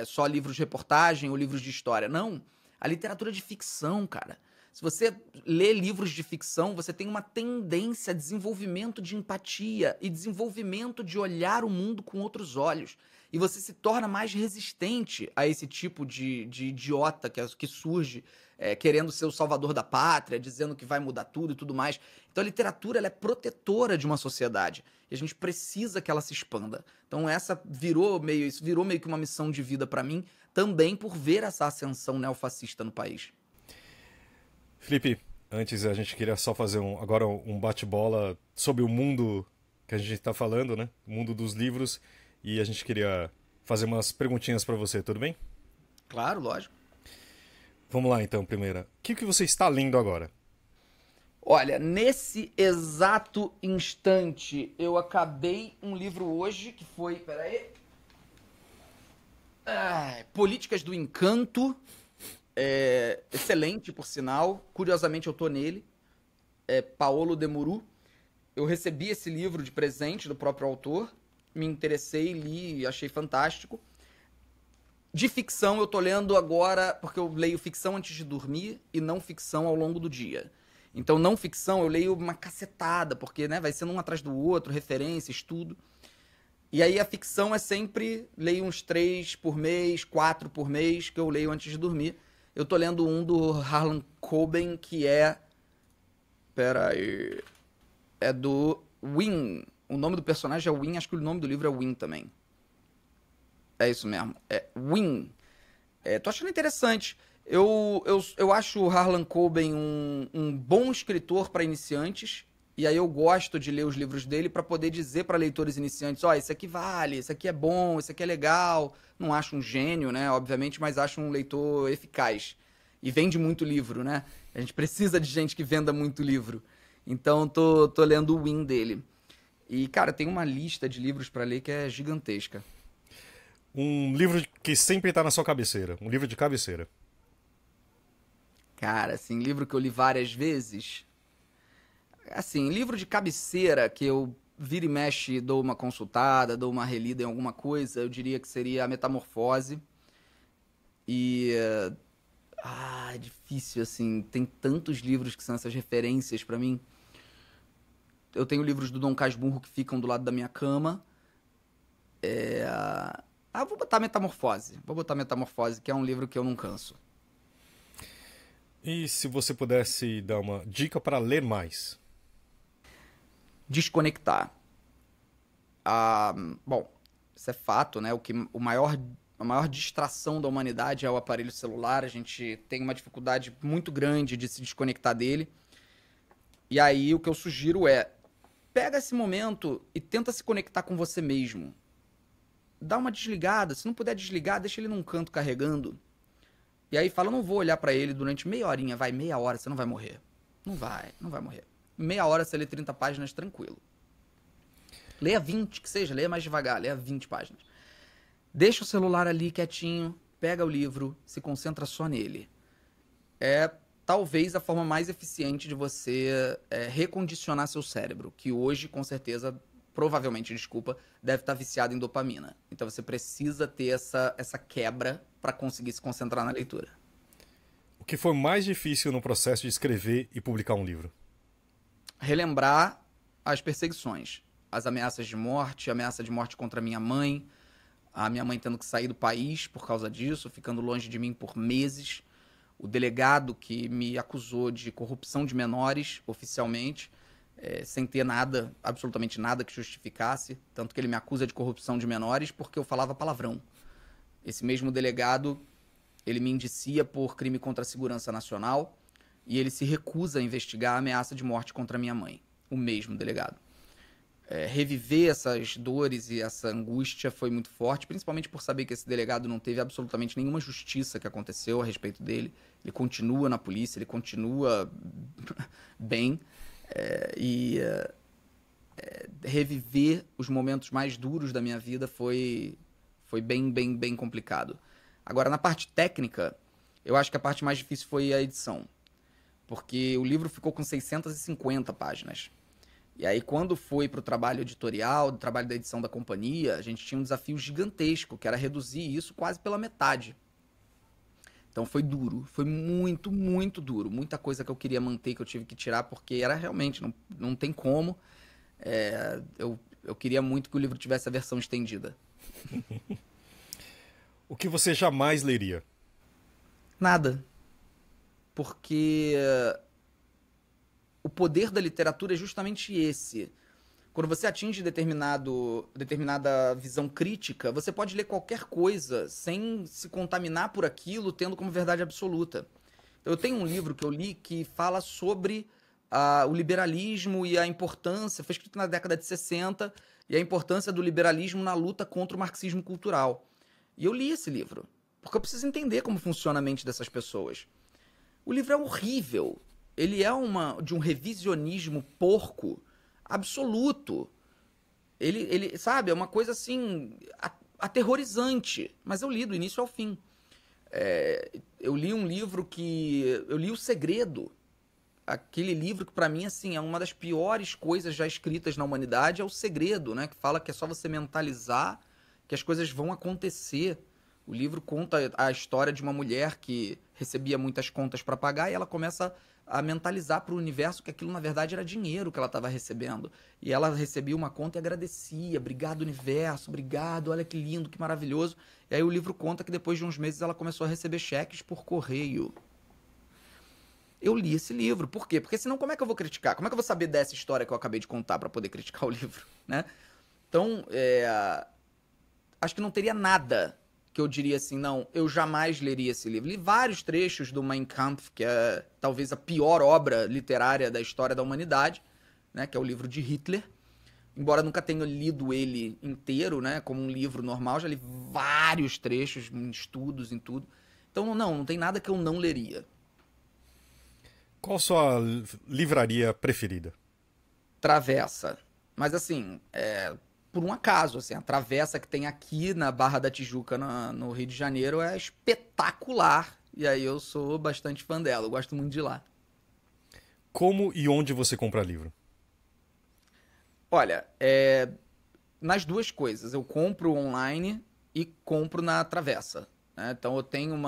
só livros de reportagem ou livros de história. Não. A literatura de ficção, cara. Se você lê livros de ficção, você tem uma tendência a desenvolvimento de empatia e desenvolvimento de olhar o mundo com outros olhos. E você se torna mais resistente a esse tipo de idiota que surge querendo ser o salvador da pátria, dizendo que vai mudar tudo e tudo mais. Então a literatura ela é protetora de uma sociedade. E a gente precisa que ela se expanda. Então isso virou meio que uma missão de vida para mim, também por ver essa ascensão neofascista no país. Felipe, antes a gente queria só fazer agora um bate-bola sobre o mundo que a gente está falando, né? O mundo dos livros. E a gente queria fazer umas perguntinhas para você, tudo bem? Claro, lógico. Vamos lá então, primeira. O que você está lendo agora? Olha, nesse exato instante, eu acabei um livro hoje que foi... Peraí. Políticas do Encanto. Excelente, por sinal. Curiosamente, eu tô nele. Paolo Demuru. Eu recebi esse livro de presente do próprio autor. Me interessei, li, achei fantástico. De ficção, eu tô lendo agora, porque eu leio ficção antes de dormir e não ficção ao longo do dia. Então, não ficção, eu leio uma cacetada, porque vai sendo um atrás do outro, referência, estudo. E aí a ficção é sempre, leio uns 3 por mês, 4 por mês, que eu leio antes de dormir. Eu tô lendo um do Harlan Coben, que é do Win. O nome do personagem é Win, acho que o nome do livro é Win também. É isso mesmo, é Win. Tô achando interessante. Eu acho o Harlan Coben um bom escritor para iniciantes, e aí eu gosto de ler os livros dele para poder dizer para leitores iniciantes, esse aqui vale, esse aqui é bom, esse aqui é legal. Não acho um gênio, né, obviamente, mas acho um leitor eficaz. E vende muito livro, né? A gente precisa de gente que venda muito livro. Então tô lendo o Win dele. E, cara, tem uma lista de livros para ler que é gigantesca. Um livro que sempre tá na sua cabeceira. Um livro de cabeceira. Cara, assim, livro que eu li várias vezes. Assim, livro de cabeceira que eu vira e mexe, dou uma consultada, dou uma relida em alguma coisa, eu diria que seria A Metamorfose. E... é difícil, assim. Tem tantos livros que são essas referências pra mim. Eu tenho livros do Dom Casmurro que ficam do lado da minha cama. Vou botar Metamorfose. Vou botar Metamorfose, que é um livro que eu não canso. E se você pudesse dar uma dica para ler mais? Desconectar. Bom, isso é fato, né? A maior distração da humanidade é o aparelho celular. A gente tem uma dificuldade muito grande de se desconectar dele. E aí o que eu sugiro é, pega esse momento e tenta se conectar com você mesmo. Dá uma desligada, se não puder desligar, deixa ele num canto carregando. E aí fala, não vou olhar pra ele durante meia horinha, meia hora, você não vai morrer. Não vai morrer. Meia hora você lê 30 páginas tranquilo. Leia 20, que seja, leia mais devagar, leia 20 páginas. Deixa o celular ali quietinho, pega o livro, se concentra só nele. É talvez a forma mais eficiente de você recondicionar seu cérebro, que hoje, com certeza, provavelmente, deve estar viciado em dopamina. Então você precisa ter essa quebra para conseguir se concentrar na leitura. O que foi mais difícil no processo de escrever e publicar um livro? Relembrar as perseguições, as ameaças de morte, a ameaça de morte contra minha mãe, a minha mãe tendo que sair do país por causa disso, ficando longe de mim por meses, o delegado que me acusou de corrupção de menores, oficialmente, sem ter nada, absolutamente nada que justificasse, tanto que ele me acusa de corrupção de menores porque eu falava palavrão. Esse mesmo delegado, ele me indicia por crime contra a segurança nacional e ele se recusa a investigar a ameaça de morte contra minha mãe, o mesmo delegado. Reviver essas dores e essa angústia foi muito forte, principalmente por saber que esse delegado não teve absolutamente nenhuma justiça que aconteceu a respeito dele. Ele continua na polícia, ele continua bem. Reviver os momentos mais duros da minha vida foi bem complicado. Agora, na parte técnica, eu acho que a parte mais difícil foi a edição. Porque o livro ficou com 650 páginas. E aí, quando foi para o trabalho editorial, do trabalho da edição da companhia, a gente tinha um desafio gigantesco, que era reduzir isso quase pela metade. Então foi duro, foi muito, muito duro. Muita coisa que eu queria manter, que eu tive que tirar, porque era realmente, não tem como. Eu queria muito que o livro tivesse a versão estendida. O que você jamais leria? Nada. Porque o poder da literatura é justamente esse. Quando você atinge determinada visão crítica, você pode ler qualquer coisa sem se contaminar por aquilo, tendo como verdade absoluta. Eu tenho um livro que eu li que fala sobre o liberalismo e a importância, foi escrito na década de 60, e a importância do liberalismo na luta contra o marxismo cultural. E eu li esse livro, porque eu preciso entender como funciona a mente dessas pessoas. O livro é horrível. Ele é de um revisionismo porco absoluto. Ele sabe, é uma coisa assim aterrorizante, mas eu li do início ao fim. Eu li um livro eu li O Segredo, aquele livro que para mim assim é uma das piores coisas já escritas na humanidade, é O Segredo, né, que fala que é só você mentalizar que as coisas vão acontecer. O livro conta a história de uma mulher que recebia muitas contas para pagar e ela começa a mentalizar para o universo que aquilo na verdade era dinheiro que ela estava recebendo. E ela recebia uma conta e agradecia. Obrigado, universo, obrigado, olha que lindo, que maravilhoso. E aí o livro conta que depois de uns meses ela começou a receber cheques por correio. Eu li esse livro. Por quê? Porque senão como é que eu vou criticar? Como é que eu vou saber dessa história que eu acabei de contar para poder criticar o livro, né? Então, acho que não teria nada que eu diria assim, não, eu jamais leria esse livro. Li vários trechos do Mein Kampf, que é talvez a pior obra literária da história da humanidade, né, que é o livro de Hitler. Embora nunca tenha lido ele inteiro, né, como um livro normal, já li vários trechos, em estudos, em tudo. Então, não tem nada que eu não leria. Qual a sua livraria preferida? Travessa. Mas assim, por um acaso, assim, a Travessa que tem aqui na Barra da Tijuca, no Rio de Janeiro, é espetacular. E aí eu sou bastante fã dela, eu gosto muito de ir lá. Como e onde você compra livro? Olha, nas duas coisas. Eu compro online e compro na Travessa, né? Então eu tenho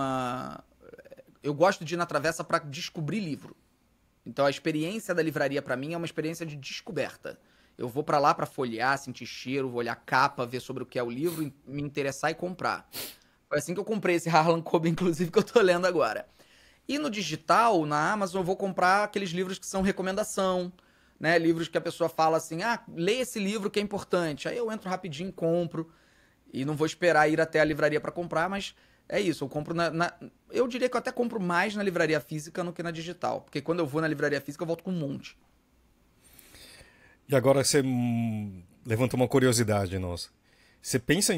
eu gosto de ir na Travessa para descobrir livro. Então a experiência da livraria para mim é uma experiência de descoberta. Eu vou pra lá pra folhear, sentir cheiro, vou olhar a capa, ver sobre o que é o livro, me interessar e comprar. Foi assim que eu comprei esse Harlan Coben, inclusive, que eu tô lendo agora. E no digital, na Amazon, eu vou comprar aqueles livros que são recomendação, né? Livros que a pessoa fala assim, lê esse livro que é importante. Aí eu entro rapidinho, compro, e não vou esperar ir até a livraria pra comprar, mas é isso, eu compro eu diria que eu até compro mais na livraria física do que na digital, porque quando eu vou na livraria física eu volto com um monte. E agora você levanta uma curiosidade nossa. Você pensa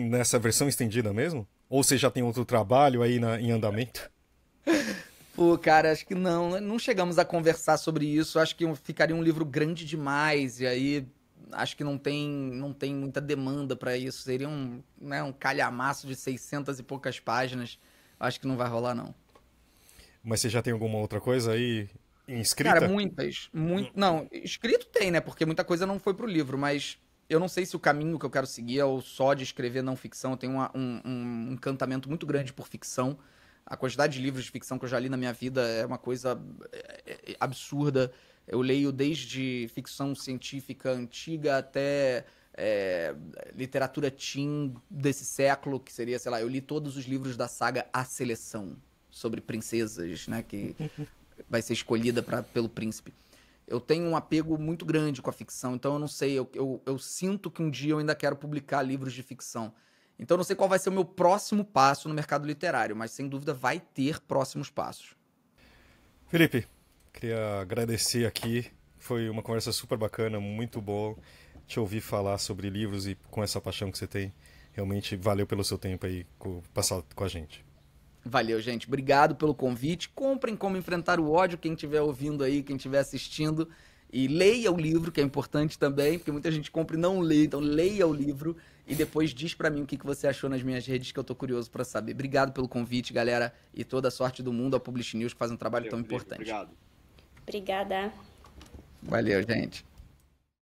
nessa versão estendida mesmo? Ou você já tem outro trabalho aí em andamento? Pô, cara, acho que não chegamos a conversar sobre isso. Acho que ficaria um livro grande demais, e aí acho que não tem muita demanda pra isso. Seria um calhamaço de 600 e poucas páginas. Acho que não vai rolar, não. Mas você já tem alguma outra coisa aí em escrita? Cara, muitas. Não, escrito tem, né? Porque muita coisa não foi pro livro, mas eu não sei se o caminho que eu quero seguir é o só de escrever não ficção. Eu tenho um encantamento muito grande por ficção. A quantidade de livros de ficção que eu já li na minha vida é uma coisa absurda. Eu leio desde ficção científica antiga até literatura teen desse século, que seria, sei lá, eu li todos os livros da saga A Seleção, sobre princesas, né, que vai ser escolhida pelo príncipe. Eu tenho um apego muito grande com a ficção, então eu não sei, eu sinto que um dia eu ainda quero publicar livros de ficção. Então eu não sei qual vai ser o meu próximo passo no mercado literário, mas sem dúvida vai ter próximos passos. Felipe, queria agradecer aqui. Foi uma conversa super bacana, muito boa. Te ouvir falar sobre livros e com essa paixão que você tem. Realmente valeu pelo seu tempo aí passar com a gente. Valeu, gente. Obrigado pelo convite. Comprem Como Enfrentar o Ódio, quem estiver ouvindo aí, quem estiver assistindo. E leia o livro, que é importante também, porque muita gente compra e não lê. Então leia o livro e depois diz pra mim o que você achou nas minhas redes, que eu tô curioso pra saber. Obrigado pelo convite, galera. E toda a sorte do mundo ao Publish News, que faz um trabalho tão importante. Obrigado. Obrigada. Valeu, gente.